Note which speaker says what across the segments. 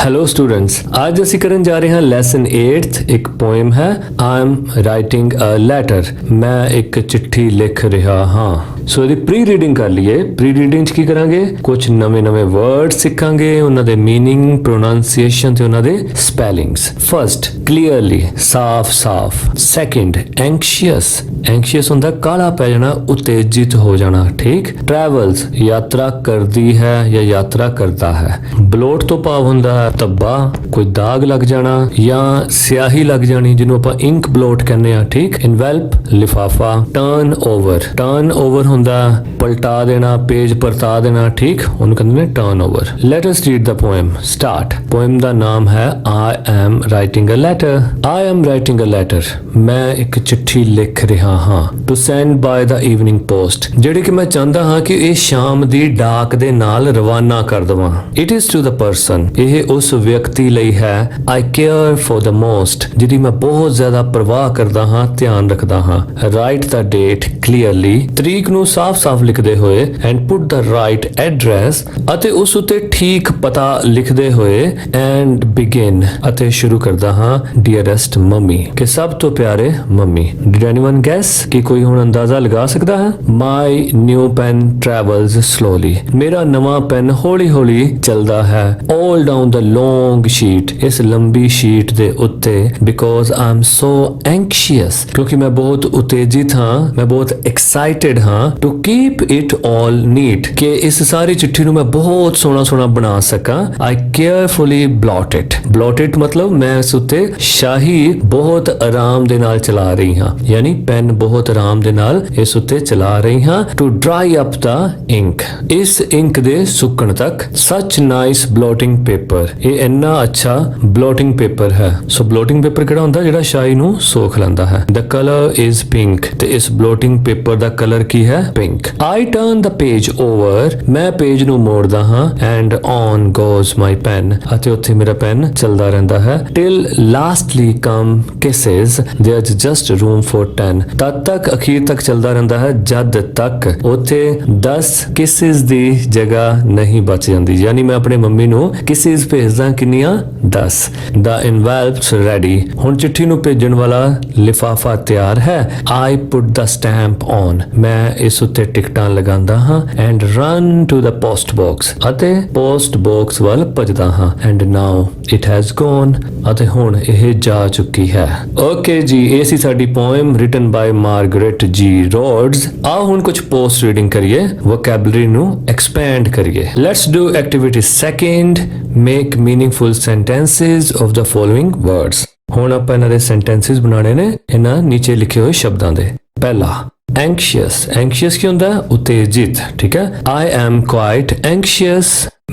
Speaker 1: Hello students, आज ਅਸੀਂ ਕਰਨ ਜਾ ਰਹੇ ਹਾਂ ਲੈਸਨ 8th। ਇੱਕ ਪੋਇਮ ਹੈ I am writing a letter. ਮੈਂ ਇੱਕ ਚਿੱਠੀ ਲਿਖ ਰਿਹਾ ਹਾਂ। ਸੋ ਇਹਦੀ ਪ੍ਰੀ ਰੀਡਿੰਗ ਕਰ ਲਈਏ। ਪ੍ਰੀ ਰੀਡਿੰਗ ਚ ਕੀ ਕਰਾਂਗੇ, ਕੁਝ ਨਵੇਂ ਵਰਡ ਸਿੱਖਾਂਗੇ, ਉਹਨਾਂ ਦੇ मीनिंग, ਪ੍ਰੋਨਾਂਸੀਏਸ਼ਨ ਤੇ ਉਹਨਾਂ ਦੇ ਸਪੈਲਿੰਗਸ। ਫਰਸਟ, ਕਲੀਅਰਲੀ, ਸਾਫ਼-ਸਾਫ਼। Second, anxious. ਐਂਕਸ਼ੀਅਸ ਹੁੰਦਾ ਕਾਲਾ ਪੈ ਜਾਣਾ, ਉਤੇਜਿਤ ਹੋ ਜਾਣਾ, ਠੀਕ। ਟਰੈਵਲਸ, ਯਾਤਰਾ ਕਰਦੀ ਹੈ ਜਾਂ ਯਾਤਰਾ ਕਰਦਾ ਹੈ। ਬਲੋਟ ਤੋਂ ਭਾਵ ਹੁੰਦਾ ਹੈ ਧੱਬਾ, ਕੋਈ ਦਾਗ ਲੱਗ ਜਾਣਾ ਜਾਂ ਸਿਆਹੀ ਲੱਗ ਜਾਣੀ, ਜਿਹਨੂੰ ਆਪਾਂ ਇੰਕ ਬਲੋਟ ਕਹਿੰਦੇ ਆ, ਠੀਕ। ਇਨਵੈਲਪ, ਲਿਫਾਫਾ। ਟਰਨ ਓਵਰ ਹੁੰਦਾ ਪਲਟਾ ਦੇਣਾ, ਪੇਜ ਪਰਤਾ ਦੇਣਾ, ਠੀਕ, ਉਹਨੂੰ ਕਹਿੰਦੇ ਨੇ turn over. Let us read the poem. Start. Poem ਦਾ ਨਾਮ ਹੈ I am writing a letter। I am writing a letter। ਮੈਂ ਇੱਕ ਚਿੱਠੀ ਲਿਖ ਰਿਹਾ ਹਾਂ। To send by the evening post। ਜਿਹੜੀ ਕਿ ਮੈਂ ਚਾਹੁੰਦਾ ਹਾਂ ਕਿ ਇਹ ਸ਼ਾਮ ਦੀ ਡਾਕ ਦੇ ਨਾਲ ਰਵਾਨਾ ਕਰ ਦਵਾਂ। It is to the person। ਇਹ ਉਸ ਵਿਅਕਤੀ ਲਈ ਹੈ I care for the most। ਜਿਹਦੀ ਮੈਂ ਬਹੁਤ ਜ਼ਿਆਦਾ ਪਰਵਾਹ ਕਰਦਾ ਹਾਂ, ਧਿਆਨ ਰੱਖਦਾ ਹਾਂ। Write the date clearly। ਤਰੀਕ ਨੂੰ ਸਾਫ਼-ਸਾਫ਼ ਲਿਖਦੇ ਹੋਏ and put the right address। ਅਤੇ ਉਸ ਉੱਤੇ ਠੀਕ ਪਤਾ ਲਿਖਦੇ ਹੋਏ and begin। ਅਤੇ ਸ਼ੁਰੂ ਕਰਦਾ ਹਾਂ dearest ਮੰਮੀ, ਕਿ ਸਭ ਤੋਂ ਪਿਆਰੇ ਮੰਮੀ। Did anyone guess? ਕਿ ਕੋਈ ਹੁਣ ਅੰਦਾਜ਼ਾ ਲਗਾ ਸਕਦਾ ਹੈ? My new pen travels slowly। ਮੇਰਾ ਨਵਾਂ ਪੈਨ ਹੌਲੀ-ਹੌਲੀ ਚੱਲਦਾ ਹੈ all down the long sheet। ਇਸ ਲੰਬੀ ਸ਼ੀਟ ਦੇ ਉੱਤੇ because I'm so anxious। ਕਿਉਂਕਿ ਮੈਂ ਬਹੁਤ ਉਤੇਜਿਤ ਹਾਂ, ਮੈਂ ਬਹੁਤ excited ਹਾਂ to keep it all neat। ਕਿ ਇਸ ਸਾਰੀ ਚਿੱਠੀ ਨੂੰ ਮੈਂ ਬਹੁਤ ਸੋਹਣਾ ਬਣਾ ਸਕਾਂ। I carefully blot it। blot it ਮਤਲਬ ਮੈਂ ਇਸ ਉੱਤੇ ਸ਼ਾਹੀ ਬਹੁਤ ਆਰਾਮ ਦੇ ਨਾਲ ਚਲਾ ਰਹੀ ਹਾਂ, ਯਾਨੀ ਪੈਨ ਬਹੁਤ ਆਰਾਮ ਦੇ ਨਾਲ ਇਸ ਉੱਤੇ ਚਲਾ ਰਹੀ ਹਾਂ। to dry up the ink। ਇਸ ਇੰਕ ਦੇ ਸੁੱਕਣ ਤੱਕ। such nice blotting paper। ਇਹ ਇੰਨਾ ਅੱਛਾ blotting paper ਹੈ। ਸੋ blotting paper ਕਿਹੜਾ ਹੁੰਦਾ, ਜਿਹੜਾ ਸ਼ਾਹੀ ਨੂੰ ਸੋਖ ਲੈਂਦਾ ਹੈ। the color is pink। ਤੇ ਇਸ blotting paper ਦਾ ਕਲਰ ਕੀ ਹੈ, pink. I turn the page over। ਮੈਂ ਪੇਜ ਨੂੰ ਮੋੜਦਾ ਹਾਂ and on goes my pen। ਅਤੇ ਉੱਥੇ ਮੇਰਾ ਪੈਨ ਚੱਲਦਾ ਰਹਿੰਦਾ ਹੈ till lastly come kisses। there's just room for 10। ਤਦ ਤੱਕ, ਅਖੀਰ ਤੱਕ ਚੱਲਦਾ ਰਹਿੰਦਾ ਹੈ ਜਦ ਤੱਕ ਉੱਥੇ 10 kisses ਦੀ ਜਗ੍ਹਾ ਨਹੀਂ ਬਚ ਜਾਂਦੀ। ਯਾਨੀ ਮੈਂ ਆਪਣੇ ਮੰਮੀ ਨੂੰ kisses ਭੇਜਦਾ, ਕਿੰਨੀਆਂ, 10। the envelopes ready। ਹੁਣ ਚਿੱਠੀ ਨੂੰ ਭੇਜਣ ਵਾਲਾ ਲਿਫਾਫਾ ਤਿਆਰ ਹੈ। I put the stamp on। ਮੈਂ ਇਸ ਉੱਤੇ ਟਿਕਟਾਂ ਲਗਾਉਂਦਾ ਹਾਂ and run to the post box। ਅਤੇ ਪੋਸਟ ਬਾਕਸ ਵੱਲ ਭੱਜਦਾ ਹਾਂ and now it has gone। ਅਤੇ ਹੁਣ ਇਹ ਜਾ ਚੁੱਕੀ ਹੈ। ਓਕੇ ਜੀ, ਇਹ ਸੀ ਸਾਡੀ ਪੋਇਮ written by ਮਾਰਗਰੇਟ ਜੀ ਰੋਡਸ। ਆਓ ਹੁਣ ਕੁਝ ਪੋਸਟ ਰੀਡਿੰਗ ਕਰੀਏ, ਵੋਕੈਬਲਰੀ ਨੂੰ ਐਕਸਪੈਂਡ ਕਰੀਏ। Let's do activity second, make meaningful sentences of the following words. ਹੁਣ ਆਪਾਂ ਇਹਨਾਂ ਦੇ ਸੈਂਟੈਂਸਸ ਬਣਾਉਣੇ ਨੇ ਇਹਨਾਂ ਨੀਚੇ ਲਿਖੇ ਹੋਏ ਸ਼ਬਦਾਂ ਦੇ। ਪਹਿਲਾ, ਐਂਕਸ਼ੀਅਸ ਕੀ ਹੁੰਦਾ, ਉਤੇਜਿਤ, ਠੀਕ ਹੈ। I am quite anxious।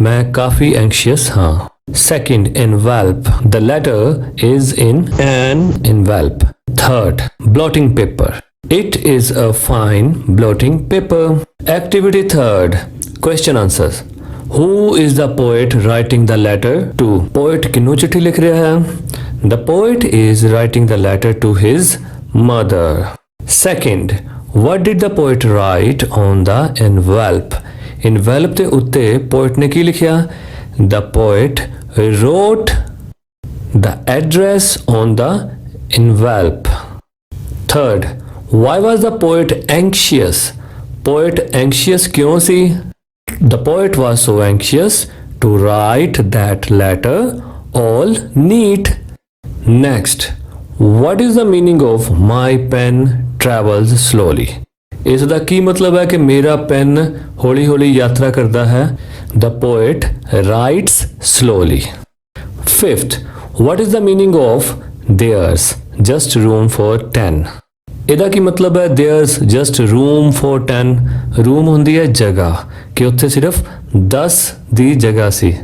Speaker 1: ਮੈਂ ਕਾਫੀ ਐਂਕਸ਼ੀਅਸ ਹਾਂ। Second, envelope। The letter is in an envelope। Third, blotting paper। It is a fine blotting paper। Activity third, question answers। Who is the poet writing the letter to? Poet किन्नू चिट्ठी लिख रहा है। The poet is writing the letter to his mother। Second, what did the poet write on the envelope? Envelope ਦੇ ਉੱਤੇ poet ਨੇ ਕੀ ਲਿਖਿਆ? The poet wrote the address on the envelope। Third, why was the poet anxious? Poet anxious क्यों सी? The poet was so anxious to write that letter all neat। Next, what is the meaning of my pen travels slowly? ਇਸ ਦਾ ਕੀ ਮਤਲਬ ਹੈ ਕਿ ਮੇਰਾ PAN ਹੌਲੀ-ਹੌਲੀ ਯਾਤਰਾ ਕਰਦਾ ਹੈ। The poet writes slowly। Fifth, what is the meaning of there's just room for 10? ਇਹਦਾ ਕੀ ਮਤਲਬ ਹੈ there's just room for 10? Room ਹੁੰਦੀ ਹੈ ਜਗ੍ਹਾ, ਕਿ ਉੱਥੇ ਸਿਰਫ 10 ਦੀ ਜਗ੍ਹਾ ਸੀ।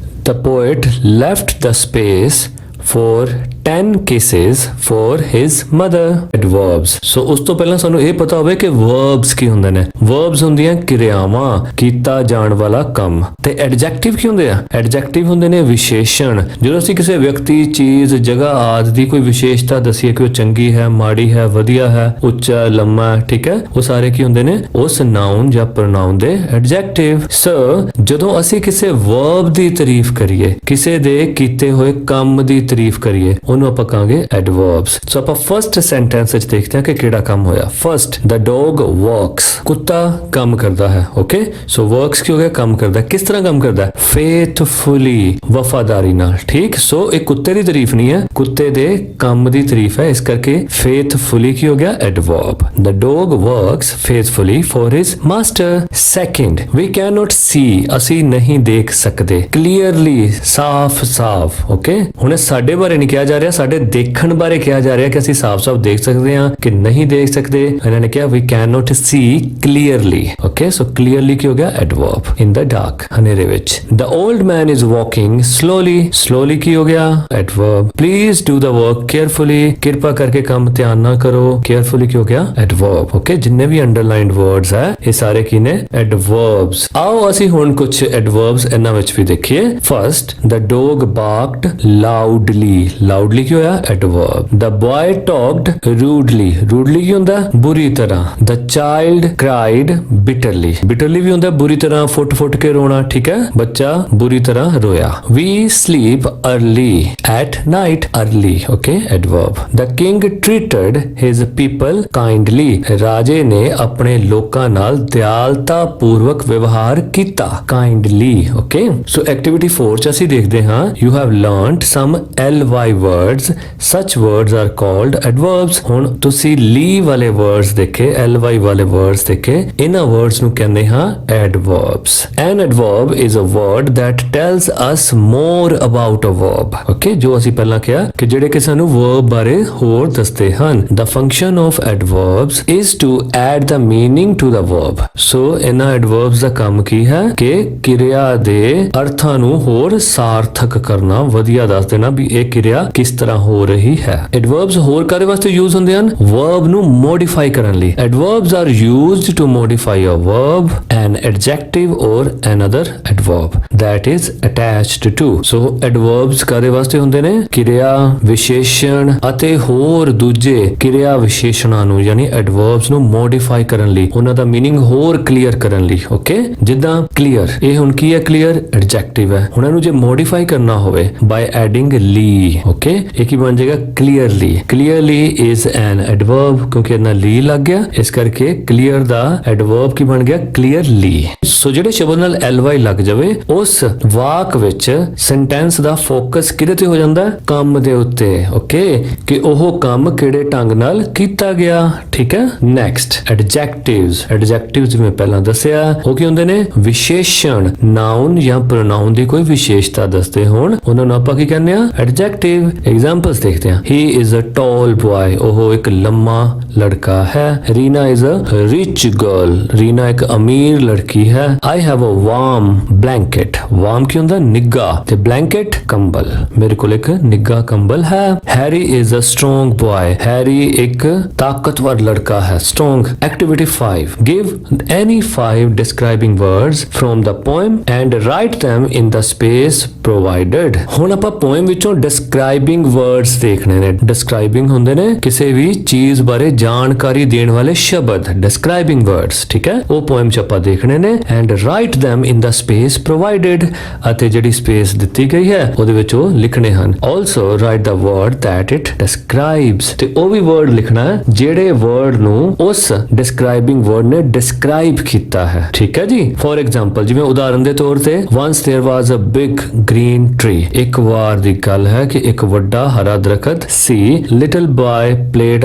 Speaker 1: The poet left the space for 10 kisses for his mother। Adverbs। ਸੋ ਉਸ ਤੋਂ ਪਹਿਲਾਂ ਸਾਨੂੰ ਇਹ ਪਤਾ ਹੋਵੇ ਕਿ verbs ਕੀ ਹੁੰਦੇ ਨੇ। ਵਰਬਸ ਹੁੰਦੀਆਂ ਕਿਰਿਆਵਾਂ, ਕੀਤਾ ਜਾਣ ਵਾਲਾ ਕੰਮ। ਤੇ ਐਡਜੈਕਟਿਵ ਕੀ ਹੁੰਦੇ ਆ? ਐਡਜੈਕਟਿਵ ਹੁੰਦੇ ਨੇ ਵਿਸ਼ੇਸ਼ਣ। ਜਦੋਂ ਅਸੀਂ ਕਿਸੇ ਵਿਅਕਤੀ, ਚੀਜ਼, ਜਗ੍ਹਾ ਆਦਿ ਦੀ ਕੋਈ ਵਿਸ਼ੇਸ਼ਤਾ ਦਸੀਏ ਕਿ ਉਹ ਚੰਗੀ ਹੈ, ਮਾੜੀ ਹੈ, ਵਧੀਆ ਹੈ, ਉੱਚਾ, ਲੰਮਾ, ਠੀਕ ਹੈ, ਉਹ ਸਾਰੇ ਕੀ ਹੁੰਦੇ ਨੇ? ਉਸ ਨਾਉਨ ਜਾਂ ਪ੍ਰੋਨਾਉਨ ਦੇ ਐਡਜੈਕਟਿਵ। ਸੋ ਜਦੋਂ ਅਸੀਂ ਕਿਸੇ ਵਰਬ ਦੀ ਤਾਰੀਫ ਕਰੀਏ, ਕਿਸੇ ਦੇ ਕੀਤੇ ਹੋਏ ਕੰਮ ਦੀ ਤਾਰੀਫ ਕਰੀਏ, ਉਹਨੂੰ ਆਪਾਂ ਕਹਾਂਗੇ ਐਡਵਰਬਸ। ਸੋ ਆਪਾਂ ਫਰਸਟ ਸੈਂਟੈਂਸ ਵਿੱਚ ਦੇਖਦੇ ਹਾਂ ਕਿ ਕਿਹੜਾ ਕੰਮ ਹੋਇਆ। ਫਰਸਟ, ਦ ਡੌਗ ਵਰਕਸ, ਕੁੱਤਾ ਕੰਮ ਕਰਦਾ ਹੈ। ਓਕੇ, ਸੋ ਵਰਕਸ ਕੀ ਹੋ ਗਿਆ? ਕੰਮ ਕਰਦਾ। ਕਿਸ ਤਰ੍ਹਾਂ ਕੰਮ ਕਰਦਾ? ਫੇਥਫੁਲੀ, ਵਫਾਦਾਰੀ ਨਾਲ। ਠੀਕ, ਸੋ ਇਹ ਕੁੱਤੇ ਦੀ ਤਾਰੀਫ ਨਹੀਂ ਹੈ, ਕੁੱਤੇ ਦੇ ਕੰਮ ਦੀ ਤਾਰੀਫ ਹੈ, ਇਸ ਕਰਕੇ ਫੇਥਫੁਲੀ ਕੀ ਹੋ ਗਿਆ? Adverb. The dog works faithfully for his master. Second, we can not see, ਅਸੀਂ ਨਹੀਂ ਦੇਖ ਸਕਦੇ। ਕਲੀਅਰਲੀ, ਸਾਫ਼-ਸਾਫ਼। ਓਕੇ, ਹੁਣ ਸਾਡੇ ਬਾਰੇ ਨਹੀਂ ਕਿਹਾ ਜਾ ਰਿਹਾ, ਸਾਡੇ ਦੇਖਣ ਬਾਰੇ ਕਿਹਾ ਜਾ ਰਿਹਾ ਕਿ ਅਸੀਂ ਸਾਫ਼-ਸਾਫ਼ ਦੇਖ ਸਕਦੇ ਹਾਂ ਕਿ ਨਹੀਂ ਦੇਖ ਸਕਦੇ। ਇਹਨਾਂ ਨੇ ਕਿਹਾ we can not see clearly. Okay, so clearly ਕੀ ਹੋ ਗਿਆ? ਐਡਵਰਬ। ਇਨ ਦ ਡਾਰਕ, ਹਨੇਰੇ ਵਿੱਚ। The old man is walking slowly, slowly ਕੀ ਹੋ ਗਿਆ? Adverb. Please do the work carefully, ਕਿਰਪਾ ਕਰਕੇ ਕੰਮ ਧਿਆਨ ਨਾਲ ਕਰੋ। ਕੇਅਰਫੁਲੀ ਕੀ ਹੋ ਗਿਆ? ਐਡਵਰਬ। ਓਕੇ, ਜਿੰਨੇ ਵੀ ਅੰਡਰਲਾਈਨਡ ਵਰਡਸ ਹੈ ਇਹ ਸਾਰੇ ਕੀ ਨੇ? ਐਡਵਰਬਸ। ਆਓ ਅਸੀਂ ਹੁਣ ਕੁਝ ਐਡਵਰਬਸ ਇਹਨਾਂ ਵਿੱਚ ਵੀ ਦੇਖੀਏ। ਫਰਸਟ, ਦ ਡੌਗ ਬਾਰਕਡ ਲਾਊਡਲੀ, ਲਾਊਡਲੀ ਕੀ ਹੋਇਆ? ਐਡਵਰਬ। ਦ ਬॉय ਟਾਕਡ ਰੂਡਲੀ, ਰੂਡਲੀ ਕੀ ਹੁੰਦਾ? ਬੁਰੀ ਤਰ੍ਹਾਂ। ਦ ਚਾਈਲਡ ਕ੍ਰਾਈਡ ਬਿਟਰਲੀ, ਬਿਟਰਲੀ ਵੀ ਹੁੰਦਾ ਬੁਰੀ ਤਰ੍ਹਾਂ, ਫੁੱਟ-ਫੁੱਟ ਕੇ ਰੋਣਾ। ਠੀਕ ਹੈ, ਬੱਚਾ ਬੁਰੀ ਤਰ੍ਹਾਂ ਰੋਇਆ। We sleep early at night, early. Okay, adverb. The king treated his people kindly, ਰਾਜੇ ਨੇ ਆਪਣੇ ਲੋਕਾਂ ਨਾਲ ਦਿਆਲਤਾ ਪੂਰਵਕ ਵਿਵਹਾਰ ਕੀਤਾ। ਕਾਈਂਡਲੀ। ਓਕੇ, ਸੋ ਐਕਟੀਵਿਟੀ 4 ਚ ਅਸੀਂ ਦੇਖਦੇ ਹਾਂ you have learned some ly words, such words are called adverbs। ਹੁਣ ਤੁਸੀਂ ਲੀ ਵਾਲੇ words ਦੇਖੇ, ly ਵਾਲੇ words ਦੇਖੇ, ਇਹਨਾਂ words ਨੂੰ ਕਹਿੰਦੇ ਹਾਂ adverbs। An adverb is a word that tells us more about a verb। Okay, ਜੋ ਅਸੀਂ ਪਹਿਲਾਂ ਕਿਹਾ ਕਿ ਜਿਹੜੇ ਕਿ ਸਾਨੂੰ verb ਬਾਰੇ ਹੋਰ ਦੱਸਦੇ ਹਨ। The function of adverbs is to add the meaning to the verb। So ਇਹਨਾਂ adverbs ਦਾ ਕੰਮ ਕੀ ਹੈ ਕਿ ਕਿਰਿਆ ਦੇ ਅਰਥਾਂ ਨੂੰ ਹੋਰ ਸਾਰਥਕ ਕਰਨਾ, ਵਧੀਆ ਦੱਸ ਦੇਣਾ ਵੀ ਇਹ ਕਿਰਿਆ ਕਿਸ ਤਰ੍ਹਾਂ ਹੋ ਰਹੀ ਹੈ। ਐਡਵਰਬਸ ਹੋਰ ਕਾਹਦੇ ਵਾਸਤੇ ਯੂਜ਼ ਹੁੰਦੇ ਹਨ? ਵਰਬ ਨੂੰ ਮੋਡੀਫਾਈ ਕਰਨ ਲਈ। Adverbs are used to modify a verb, an adjective or another adverb that is attached to। So adverbs ਕਾਹਦੇ ਵਾਸਤੇ ਹੁੰਦੇ ਨੇ? ਕਿਰਿਆ ਵਿਸ਼ੇਸ਼ਣ ਅਤੇ ਹੋਰ ਦੂਜੇ ਕਿਰਿਆ ਵਿਸ਼ੇਸ਼ਣਾਂ ਨੂੰ, ਯਾਨੀ ਐਡਵਰਬਸ ਨੂੰ ਮੋਡੀਫਾਈ ਕਰਨ ਲਈ, ਉਹਨਾਂ ਦਾ ਮੀਨਿੰਗ ਹੋਰ ਕਲੀਅਰ ਕਰਨ ਲਈ। ਓਕੇ, ਜਿੱਦਾਂ ਕਲੀਅਰ, ਇਹ ਹੁਣ ਕੀ ਹੈ? ਕਲੀਅਰ ਐਡਜੈਕਟਿਵ ਹੈ। ਹੁਣ ਇਹਨੂੰ ਜੇ ਮੋਡੀਫਾਈ ਕਰਨਾ ਹੋਵੇ ਬਾय ਐਡਿੰਗ ਲੀ, ਓਕੇ, ਇਹ ਕੀ ਬਣ ਜਾਏਗਾ? Clearly. Clearly is an adverb, ਕਿਉਂਕਿ ਇਹਨਾਂ ਲੀ ਲੱਗ ਗਿਆ, ਇਸ ਕਰਕੇ ਕਲੀਅਰ ਦਾ ਐਡਵਰਬ ਕੀ ਬਣ ਗਿਆ? ਕਲੀਅਰਲੀ। ਸੋ ਜਿਹੜੇ ਸ਼ਬਦ ਨਾਲ ly ਲੱਗ ਜਾਵੇ, ਉਸ ਵਾਕ ਵਿੱਚ ਸੈਂਟੈਂਸ ਦਾ ਫੋਕਸ ਕਿਹਦੇ ਤੇ ਹੋ ਜਾਂਦਾ? ਕੰਮ ਦੇ ਉੱਤੇ। ਓਕੇ, ਕਿ ਉਹ ਕੰਮ ਕਿਹੜੇ ਢੰਗ ਨਾਲ ਕੀਤਾ ਗਿਆ। ਠੀਕ ਹੈ, ਨੈਕਸਟ ਐਡਜੈਕਟਿਵਸ। ਐਡਜੈਕਟਿਵਸ ਜਿਵੇਂ ਪਹਿਲਾਂ ਦੱਸਿਆ, ਉਹ ਕੀ ਹੁੰਦੇ ਨੇ? ਵਿਸ਼ੇਸ਼ਣ, ਨਾਉਨ ਜਾਂ ਪ੍ਰੋਨਾਉਨ ਦੀ ਕੋਈ ਵਿਸ਼ੇਸ਼ਤਾ ਦੱਸਦੇ ਹੋਣ, ਉਹਨਾਂ ਨੂੰ ਆਪਾਂ ਕੀ ਕਹਿੰਦੇ ਆ? ਐਡਜੈਕਟਿਵ। ਐਗਜ਼ਾਮਪਲਸ ਦੇਖਦੇ ਹਾਂ। ਹੀ ਇਜ਼ ਅ ਟਾਲ ਬॉय, ਉਹ ਇੱਕ ਲੰਮਾ ਲੜਕਾ ਹੈ। Reena is a rich girl, Reena ਇੱਕ ਅਮੀਰ ਲੜਕੀ ਹੈ। I have a warm blanket, warm ਕੀ ਹੁੰਦਾ? ਨਿੱਘਾ, ਤੇ ਬਲੈਂਕਟ ਕੰਬਲ, ਮੇਰੇ ਕੋਲ ਇੱਕ ਨਿੱਘਾ ਕੰਬਲ ਹੈ। Harry is a strong boy, Harry ਇੱਕ ਤਾਕਤਵਰ ਲੜਕਾ ਹੈ। Strong. Activity 5, give any 5 describing words from the poem and write them in the space provided। ਹੁਣ ਆਪਾਂ ਪੋਇਮ ਵਿੱਚੋਂ ਡਿਸਕ੍ਰਾਈਬਿੰਗ ਵਰਡਸ ਦੇਖਣੇ ਨੇ। ਡਿਸਕ੍ਰਾਈਬਿੰਗ ਹੁੰਦੇ ਨੇ ਕਿਸੇ ਵੀ ਚੀਜ਼ ਬਾਰੇ ਜਾਣਕਾਰੀ ਦੇਣ ਵਾਲੇ ਸ਼ਬਦ, ਡਿਸਕ੍ਰਾਈਬਿੰਗ ਵਰਡਸ। ਠੀਕ ਹੈ, ਉਹ ਪੋਇਮ ਚ ਆਪਾਂ ਦੇਖਣੇ ਨੇ। And write them in the space provided, ਅਤੇ ਜਿਹੜੀ ਸਪੇਸ ਦਿੱਤੀ ਗਈ ਹੈ ਉਹਦੇ ਵਿੱਚ ਉਹ ਲਿਖਣੇ ਹਨ। also write the word that it describes, ਤੇ ਉਹ ਵੀ ਵਰਡ ਲਿਖਣਾ ਹੈ ਜਿਹੜੇ ਵਰਡ ਨੂੰ ਉਸ ਡਿਸਕ੍ਰਾਈਬਿੰਗ ਵਰਡ ਨੇ ਡਿਸਕ੍ਰਾਈਬ ਕੀਤਾ ਹੈ। ਠੀਕ ਹੈ ਜੀ। ਫੋਰ ਐਗਜ਼ਾਮਪਲ, ਜਿਵੇਂ ਉਦਾਹਰਨ ਦੇ ਤੌਰ ਤੇ once there was a big green tree, ਇੱਕ ਵਾਰ ਦੀ ਗੱਲ ਹੈ ਕਿ ਇੱਕ ਵੱਡਾ ਹਰਾ ਦਰਖਤ ਸੀ। little boy played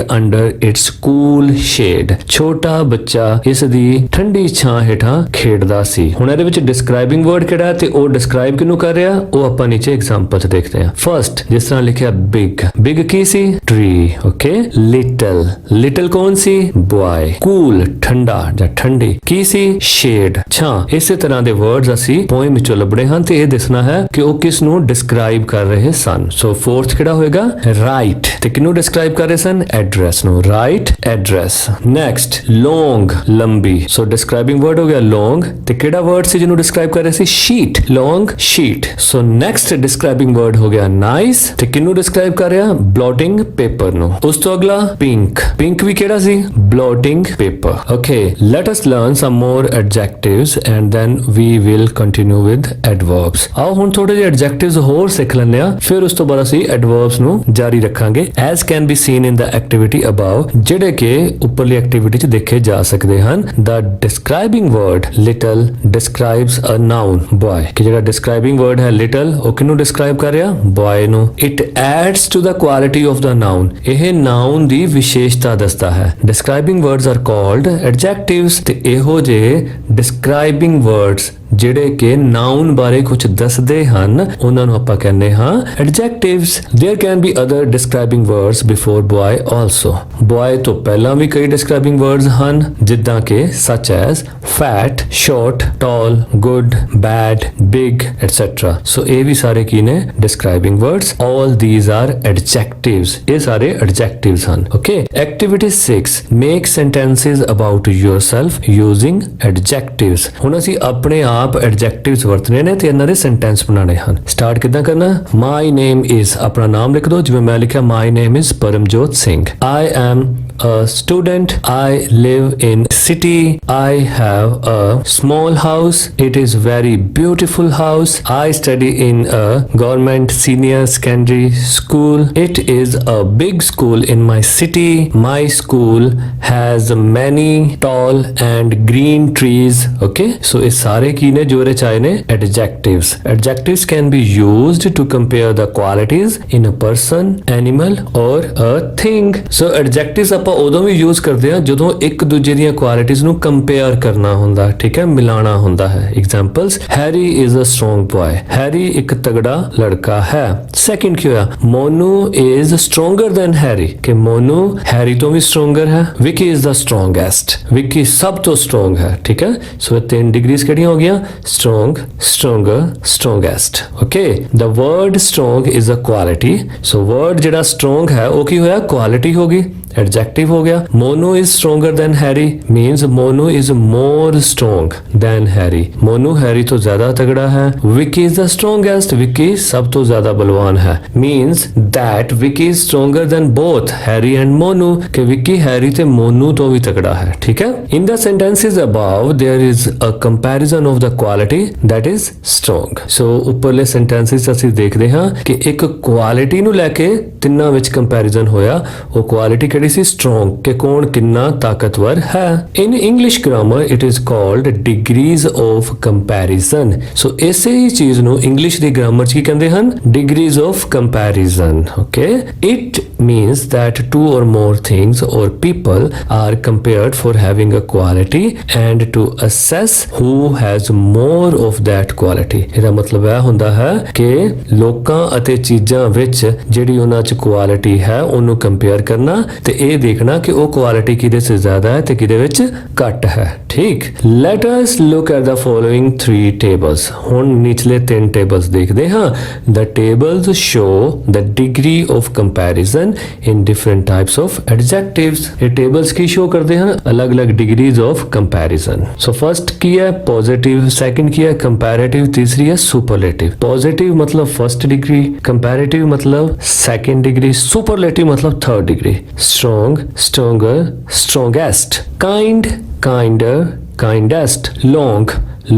Speaker 1: under its cool shade, ਛੋਟਾ ਬੱਚਾ ਇਸ ਦੀ ਠੰਡੀ ਛਾਂ ਹੇਠਾਂ ਖੇਡਦਾ ਸੀ। ਹੁਣ ਇਹਦੇ ਵਿੱਚ ਡਿਸਕ੍ਰਾਈਬਿੰਗ ਵਰਡ ਕਿਹੜਾ ਹੈ ਤੇ ਉਹ ਡਿਸਕ੍ਰਾਈਬ ਕਿਹਨੂੰ ਕਰ ਰਿਹਾ, ਉਹ ਆਪਾਂ ਨੀਚੇ ਐਗਜ਼ਾਮਪਲ ਚ ਦੇਖਦੇ ਹਾਂ। ਫਰਸਟ, ਜਿਸ ਤਰ੍ਹਾਂ ਲਿਖਿਆ ਬਿਗ, ਬਿਗ ਕੀ ਸੀ? ਟਰੀ। ਓਕੇ, ਲਿਟਲ, ਲਿਟਲ ਕੌਣ ਸੀ? ਬॉय। ਕੂਲ, ਠੰਡਾ ਜਾਂ ਠੰਡੀ, ਕੀ ਸੀ? ਸ਼ੇਡ, ਛਾਂ। ਇਸੇ ਤਰ੍ਹਾਂ ਦੇ ਵਰਡਸ ਅਸੀਂ ਪੋਇਮ ਵਿੱਚੋਂ ਲੱਭਣੇ ਹਨ ਤੇ ਇਹ ਦੱਸਣਾ ਹੈ ਕਿ ਉਹ ਕਿਸ ਨੂੰ ਡਿਸਕ੍ਰਾਈਬ ਕਰ ਰਹੇ ਸਨ। ਸੋ ਫੋਰਥ ਕਿਹੜਾ ਹੋਏਗਾ? ਰਾਈਟ। ਤੇ ਕਿਹਨੂੰ ਡਿਸਕ੍ਰਾਈਬ ਕਰ ਰਹੇ ਸਨ? ਐਡਰੈਸ ਨੂੰ। Right address. ਨੈਕਸਟ, ਲੌਂਗ, ਲੰਬੀ। ਸੋ ਡਿਸਕ੍ਰਾਈਬਿੰਗ ਵਰਡ ਹੋ ਗਿਆ ਲੌਂਗ, ਤੇ ਕਿਹੜਾ ਵਰਡ ਸੀ ਜਿਹਨੂੰ ਡਿਸਕ੍ਰਾਈਬ ਕਰ ਰਿਹਾ ਸੀ? Sheet, long sheet. So next describing word ਹੋ ਗਿਆ ਨਾਈਸ, ਤੇ ਕਿਹਨੂੰ ਡਿਸਕ੍ਰਾਈਬ ਕਰ ਰਿਹਾ? ਬਲੌਟਿੰਗ ਪੇਪਰ ਨੂੰ। ਉਸ ਤੋਂ ਅਗਲਾ ਪਿੰਕ, ਪਿੰਕ ਵੀ ਕਿਹੜਾ ਸੀ? Blotting paper. Okay, let us learn some more adjectives and then we will continue with adverbs. ਆਓ ਹੁਣ ਥੋੜੇ ਜਿਹੇ ਐਡਜੈਕਟਿਵਸ ਹੋਰ ਸਿੱਖ ਲੈਂਦੇ ਆ, ਫਿਰ ਉਸ ਤੋਂ ਬਾਅਦ ਅਸੀਂ ਐਡਵਰਬਸ ਨੂੰ ਜਾਰੀ ਰੱਖਾਂਗੇ as can be scene in the activity above, ਜਿਹੜੇ ਕਿ ਉੱਪਰਲੀ ਐਕਟੀਵਿਟੀ 'ਚ ਦੇਖੇ ਜਾ ਸਕਦੇ ਹਨ। ਦ ਡਿਸਕ੍ਰਾਈਬਿੰਗ ਵਰਡ ਲਿਟਲ ਡਿਸਕ੍ਰਾਈਬਸ ਅ ਨਾਊਨ ਬॉय, ਕਿ ਜਿਹੜਾ ਡਿਸਕ੍ਰਾਈਬਿੰਗ ਵਰਡ ਹੈ ਲਿਟਲ, ਉਹ ਕਿਹਨੂੰ ਡਿਸਕ੍ਰਾਈਬ ਕਰ ਰਿਹਾ? ਬॉय ਨੂੰ। It adds to the quality of the noun, ਇਹ ਨਾਊਨ ਦੀ ਵਿਸ਼ੇਸ਼ਤਾ ਦੱਸਦਾ ਹੈ। Describing words are called adjectives, ਤੇ ਇਹੋ ਜਿਹੇ ਡਿਸਕ੍ਰਾਈਬਿੰਗ ਵਰਡਸ ਜਿਹੜੇ ਕਿ ਨਾਊਨ ਬਾਰੇ ਕੁਝ ਦੱਸਦੇ ਹਨ ਉਹਨਾਂ ਨੂੰ ਆਪਾਂ ਕਹਿੰਦੇ ਹਾਂ adjectives. There can be other describing words before boy also. Boy ਤੋਂ ਪਹਿਲਾਂ ਵੀ ਕਈ ਡਿਸਕ੍ਰਾਈਬਿੰਗ ਵਰਡਸ ਹਨ, ਜਿੱਦਾਂ ਕਿ such as fat, short, tall, good, bad, big, etc. ਸੋ ਇਹ ਵੀ ਸਾਰੇ ਕੀ ਨੇ? ਡਿਸਕ੍ਰਾਈਬਿੰਗ words. all these are adjectives, ਇਹ ਸਾਰੇ ਐਡਜੈਕਟਿਵਸ ਹਨ। Okay, activity 6 make sentences about yourself using adjectives। ਹੁਣ ਅਸੀਂ ਆਪਣੇ ਆਪ ਐਡਜੈਕਟਿਵਸ ਵਰਤਨੇ ਨੇ ਤੇ ਇਹਨਾਂ ਦੇ ਸੈਂਟੈਂਸ ਬਣਾਉਣੇ ਹਨ। ਸਟਾਰਟ ਕਿੱਦਾਂ ਕਰਨਾ? ਮਾਈ ਨੇਮ ਇਜ਼, ਆਪਣਾ ਨਾਮ ਲਿਖ ਦਿਓ, ਜਿਵੇਂ ਮੈਂ ਲਿਖਿਆ my name is Paramjot Singh. I am a student, I live in city, I have a small house, it is very beautiful house, I study in a government senior secondary school, it is a big school in my city, my school has many tall and green trees। okay, so ਇਹ ਸਾਰੇ ਕੀ ਨੇ ਜੋ ਇਹਦੇ ਚਾਹੇ ਨੇ? adjectives। adjectives can be used to compare the qualities in a person, animal or a thing। so adjectives ਆਪਾਂ ਉਦੋਂ ਵੀ use ਕਰਦੇ ਆ ਜਦੋਂ ਇੱਕ ਦੂਜੇ ਦੀਆਂ ਕੁਆਲਿਟੀਆਂ ਨੂੰ ਕੰਪੇਅਰ ਕਰਨਾ ਹੁੰਦਾ, ਠੀਕ ਹੈ, ਮਿਲਾਣਾ ਹੁੰਦਾ ਹੈ। Examples, Harry is a strong boy, Harry ਇੱਕ ਤਗੜਾ ਲੜਕਾ ਹੈ। ਸੈਕਿੰਡ ਕੀ ਹੋਇਆ? Monu is stronger than Harry, ਕਿ ਮੋਨੂ ਹੈਰੀ ਤੋਂ ਵੀ ਸਟਰੋਂਗਰ ਹੈ। ਵਿਕੀ ਇਜ਼ ਦ ਸਟਰੋਂਗੈਸਟ, ਵਿਕੀ ਸਭ ਤੋਂ ਸਟਰੋਂਗ ਹੈ। ਠੀਕ ਹੈ, ਸੋ ਇਹ ਤਿੰਨ ਡਿਗਰੀਜ਼ ਕਿਹੜੀਆਂ ਹੋ ਗਈਆਂ? Strong, stronger, strongest. Okay, the word strong is a quality. So word ਜਿਹੜਾ ਸਟਰੋਂਗ ਹੈ ਉਹ ਕੀ ਹੋਇਆ? ਕੁਆਲਿਟੀ ਹੋ ਗਈ, एडजेक्टिव हो गया। Monu is stronger than Harry means Monu is more strong than Harry, Monu Harry तो ज्यादा तगड़ा है। Vicky is the strongest, Vicky सब तो ज्यादा बलवान है, means that Vicky is stronger than both Harry and Monu, कि विकी हैरी ते मोनू तो भी तगड़ा है। ठीक है, in the sentences above there is a comparison of the quality that is strong. So उपरले सेंटेंसेस ਅਸੀਂ ਦੇਖਦੇ ਹਾਂ ਕਿ ਇੱਕ ਕੁਆਲਿਟੀ ਨੂੰ ਲੈ ਕੇ ਤਿੰਨਾਂ ਵਿੱਚ ਕੰਪੈਰੀਜ਼ਨ ਹੋਇਆ, ਉਹ ਕੁਆਲਿਟੀ ਕਿਹੜੀ ਸੀ? ਸਟਰੋਂਗ, ਕਿ ਕੌਣ ਕਿੰਨਾ ਤਾਕਤਵਰ ਹੈ। In English grammar it is called degrees of comparison. So ਇਸੇ ਹੀ ਚੀਜ਼ ਨੂੰ ਇੰਗਲਿਸ਼ ਦੀ ਗ੍ਰਾਮਰ 'ਚ ਕੀ ਕਹਿੰਦੇ ਹਨ? Degrees of comparison. Okay, it means that two or more things or people are compared for having a quality and to assess who has more of that quality। ਇਹਦਾ ਮਤਲਬ ਇਹ ਹੁੰਦਾ ਹੈ ਕਿ ਲੋਕਾਂ ਅਤੇ ਚੀਜ਼ਾਂ ਵਿੱਚ ਜਿਹੜੀ ਉਹਨਾਂ 'ਚ ਕੁਆਲਿਟੀ ਹੈ ਉਹਨੂੰ ਕੰਪੇਅਰ ਕਰਨਾ ਤੇ ਇਹ ਦੇਖਣਾ ਕਿ ਉਹ ਕੁਆਲਿਟੀ ਕਿਹਦੇ 'ਚ ਜ਼ਿਆਦਾ ਹੈ ਤੇ ਕਿਹਦੇ ਵਿੱਚ ਘੱਟ ਹੈ। ਠੀਕ, let us look at the following 3 tables। ਹੁਣ ਨਿਚਲੇ 3 tables ਦੇਖਦੇ ਹਾਂ। The tables show the degree of comparison in different types of adjectives। ਇਹ tables ਕੀ show ਕਰਦੇ ਹਨ? अलग-अलग degrees of comparison। so first ਕੀ ਹੈ? positive, second ਕੀ ਹੈ? comparative, तीसरी है superlative। positive मतलब first degree, comparative मतलब second degree, superlative मतलब third degree। strong, stronger, strongest। kind, kinder, kindest। long,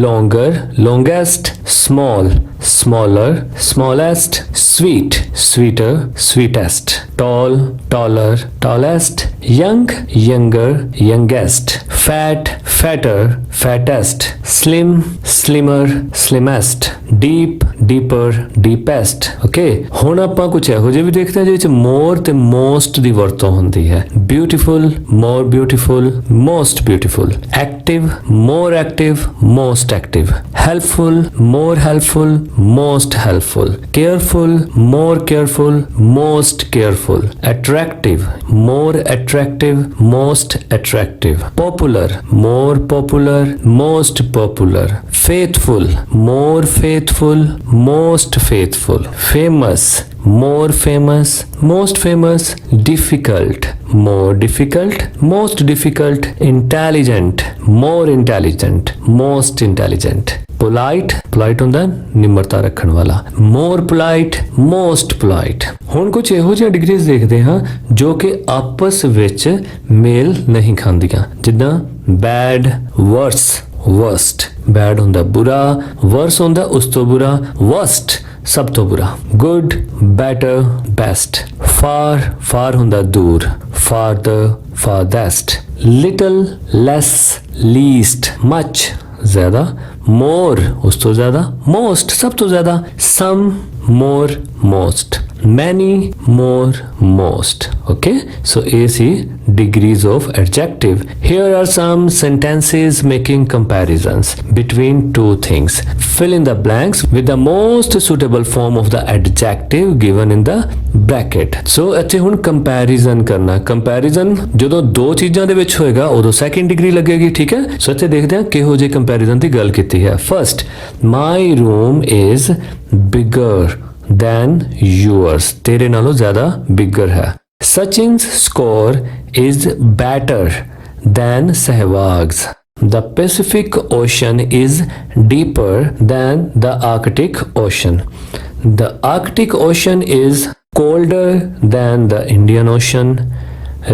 Speaker 1: longer, longest। small, smaller, smallest। sweet, sweeter, sweetest। tall, taller, tallest। young, younger, youngest। fat, fatter, fattest। slim, slimmer, slimmest। deep, deeper, deepest। Okay, ਹੁਣ ਆਪਾਂ ਕੁਝ ਇਹੋ ਜਿਹੇ ਵੀ ਦੇਖਦੇ ਹਾਂ ਜਿਹਦੇ ਵਿੱਚ more ਤੇ most ਦੀ ਵਰਤੋਂ ਹੁੰਦੀ ਹੈ। beautiful, more beautiful, most beautiful। active, more active, most active। helpful, more helpful, most helpful। careful, more careful, most careful। attractive, more attractive, most attractive। popular, more popular, most popular। faithful, more faithful, most faithful। famous, more famous, most famous, difficult, more difficult, most difficult, intelligent, more intelligent, most intelligent, polite, polite ਹੁੰਦਾ ਨਿਮਰਤਾ ਰੱਖਣ ਵਾਲਾ, more polite, most polite। ਹੁਣ ਕੁਝ ਇਹੋ ਜਿਹੀਆਂ degrees ਦੇਖਦੇ ਹਾਂ ਜੋ ਕਿ ਆਪਸ ਵਿੱਚ ਮੇਲ ਨਹੀਂ ਖਾਂਦੀਆਂ, ਜਿੱਦਾਂ bad, worse, worst, bad ਹੁੰਦਾ ਬੁਰਾ, worse ਹੁੰਦਾ ਉਸ ਤੋਂ ਬੁਰਾ, worst ਸਭ ਤੋਂ ਬੁਰਾ, good, better, best, far, far ਹੁੰਦਾ ਦੂਰ, farther, farthest, little, less, least, much ज़्यादा, more ਉਸ ਤੋਂ ज़्यादा, most ਸਭ ਤੋਂ ज़्यादा, some, more, most, many, more, most। okay, so A C degrees of adjective। Here are some sentences making comparisons between two things। Fill in the blanks with the most suitable form of the adjective given in the bracket। so ਇੱਥੇ ਹੁਣ comparison ਕਰਨਾ, comparison ਜਦੋਂ ਦੋ ਚੀਜ਼ਾਂ ਦੇ ਵਿੱਚ ਹੋਏਗਾ ਉਦੋਂ second degree ਲੱਗੇਗੀ, ਠੀਕ ਹੈ। so ਇੱਥੇ ਦੇਖਦੇ ਹਾਂ ਕਿਹੋ ਜਿਹੇ comparison ਦੀ ਗੱਲ ਕੀਤੀ ਹੈ। first, my room is bigger than yours, तेरे नालों ज़्यादा bigger है। Sachin's score is better than Sehwag's। The Pacific Ocean is deeper than the Arctic Ocean। The Arctic Ocean is colder than the Indian Ocean।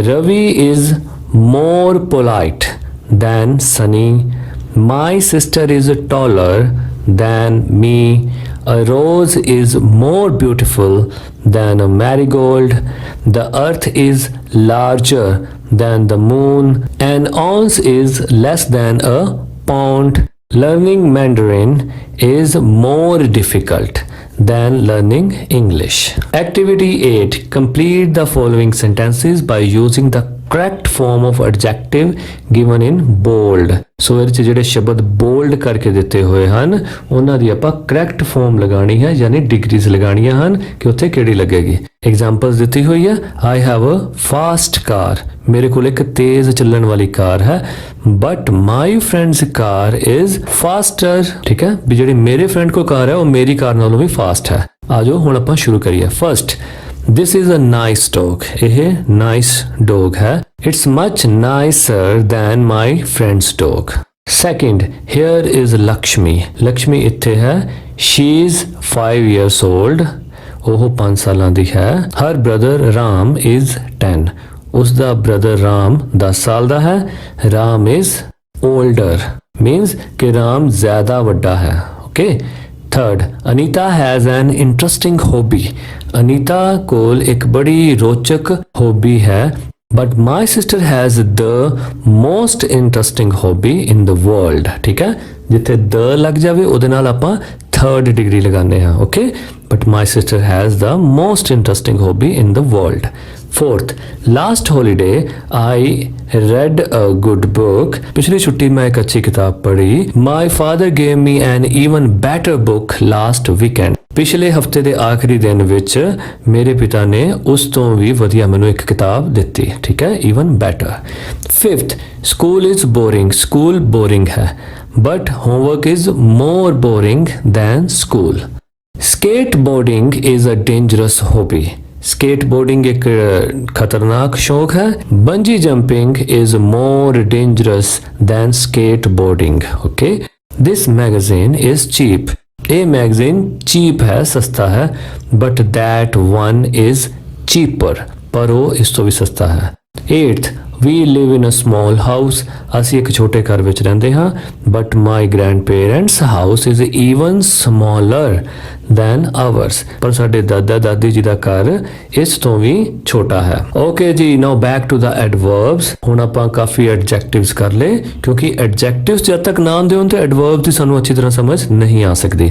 Speaker 1: Ravi is more polite than Sunny। My sister is taller than me। A rose is more beautiful than a marigold। The earth is larger than the moon। An ounce is less than a pound। Learning Mandarin is more difficult than learning English। Activity 8. Complete the following sentences by using the correct form of adjective given in bold। ਸੋ ਇਹਦੇ 'ਚ ਜਿਹੜੇ ਸ਼ਬਦ bold ਕਰਕੇ ਦਿੱਤੇ ਹੋਏ ਹਨ ਉਹਨਾਂ ਦੀ ਆਪਾਂ ਕਰੈਕਟ ਫਾਰਮ ਲਗਾਣੀ ਹੈ, ਯਾਨੀ ਡਿਗਰੀਜ਼ ਲਗਾਣੀਆਂ ਹਨ ਕਿ ਉੱਥੇ ਕਿਹੜੀ ਲੱਗੇਗੀ। ਐਗਜ਼ਾਮਪਲਸ ਦਿੱਤੀ ਹੋਈ ਹੈ, ਆਈ ਹੈਵ ਅ ਫਾਸਟ ਕਾਰ, ਮੇਰੇ ਕੋਲ ਇੱਕ ਤੇਜ਼ ਚੱਲਣ ਵਾਲੀ ਕਾਰ ਹੈ, but my friends car is foster. ਠੀਕ ਹੈ, ਵੀ ਜਿਹੜੀ ਮੇਰੇ ਫਰੈਂਡ ਕੋਲ ਕਾਰ ਹੈ ਉਹ ਮੇਰੀ ਕਾਰ ਨਾਲੋਂ ਵੀ ਫਾਸਟ ਹੈ। ਆ ਜਾਓ ਹੁਣ ਆਪਾਂ ਸ਼ੁਰੂ ਕਰੀਏ। First, this is a nice dog। ਇਹ nice dog ਹੈ। It's much nicer than my friend's dog। Second, here is Lakshmi। Lakshmi ਇੱਥੇ ਹੈ। She is 5 years old। ਉਹ 5 ਸਾਲਾਂ ਦੀ ਹੈ। Her brother Ram is 10। ਉਸਦਾ brother Ram 10 ਸਾਲ ਦਾ ਹੈ। Ram is older, means ਕਿ Ram ਜ਼ਿਆਦਾ ਵੱਡਾ ਹੈ। Okay। Third, Anita has an interesting hobby। Anita ਕੋਲ ਇੱਕ ਬੜੀ ਰੋਚਕ hobby ਹੈ, but my sister has the most interesting hobby in the world। ਠੀਕ ਹੈ, ਜਿੱਥੇ the ਲੱਗ ਜਾਵੇ ਉਹਦੇ ਨਾਲ ਆਪਾਂ third degree ਲਗਾਉਂਦੇ ਹਾਂ। okay, but my sister has the most interesting hobby in the world। Fourth, last holiday I read a good book। पिछली छुट्टी मैं एक अच्छी किताब पढ़ी। My father gave me an even better book last weekend। ਪਿਛਲੇ ਹਫਤੇ ਦੇ ਆਖਰੀ ਦਿਨ ਵਿੱਚ ਮੇਰੇ ਪਿਤਾ ਨੇ ਉਸ ਤੋਂ ਵੀ ਵਧੀਆ ਮੈਨੂੰ ਇੱਕ ਕਿਤਾਬ ਦਿੱਤੀ। ਠੀਕ ਹੈ, even better। Fifth, school is boring। school boring ਹੈ, but homework is more boring than school। Skateboarding is a dangerous hobby। Skateboarding एक खतरनाक शौक है। Bungee jumping is more dangerous than skateboarding. Okay, this magazine is cheap. ये magazine cheap है, सस्ता है, but that one is cheaper, पर वो इस तो भी सस्ता है। Eighth, we live in a small house. ਅਸੀਂ ਇੱਕ ਛੋਟੇ ਘਰ ਵਿੱਚ ਰਹਿੰਦੇ ਹਾਂ, but my grandparents house is even smaller than ours. ਪਰ ਸਾਡੇ ਦਾਦਾ ਦਾਦੀ ਜੀ ਦਾ ਘਰ ਇਸ ਤੋਂ ਵੀ ਛੋਟਾ ਹੈ। ਓਕੇ ਜੀ, ਨਾਓ ਬੈਕ ਟੂ ਦਾ ਐਡਵਰਬਸ। ਹੁਣ ਆਪਾਂ ਕਾਫੀ ਐਡਜੈਕਟਿਵਸ ਕਰ ਲਏ, ਕਿਉਂਕਿ ਐਡਜੈਕਟਿਵਸ ਜਦ ਤੱਕ ਨਾ ਆਉਂਦੇ ਹੋਣ ਤੇ ਐਡਵਰਬ ਦੀ ਸਾਨੂੰ ਅੱਛੀ ਤਰ੍ਹਾਂ ਸਮਝ ਨਹੀਂ ਆ ਸਕਦੀ।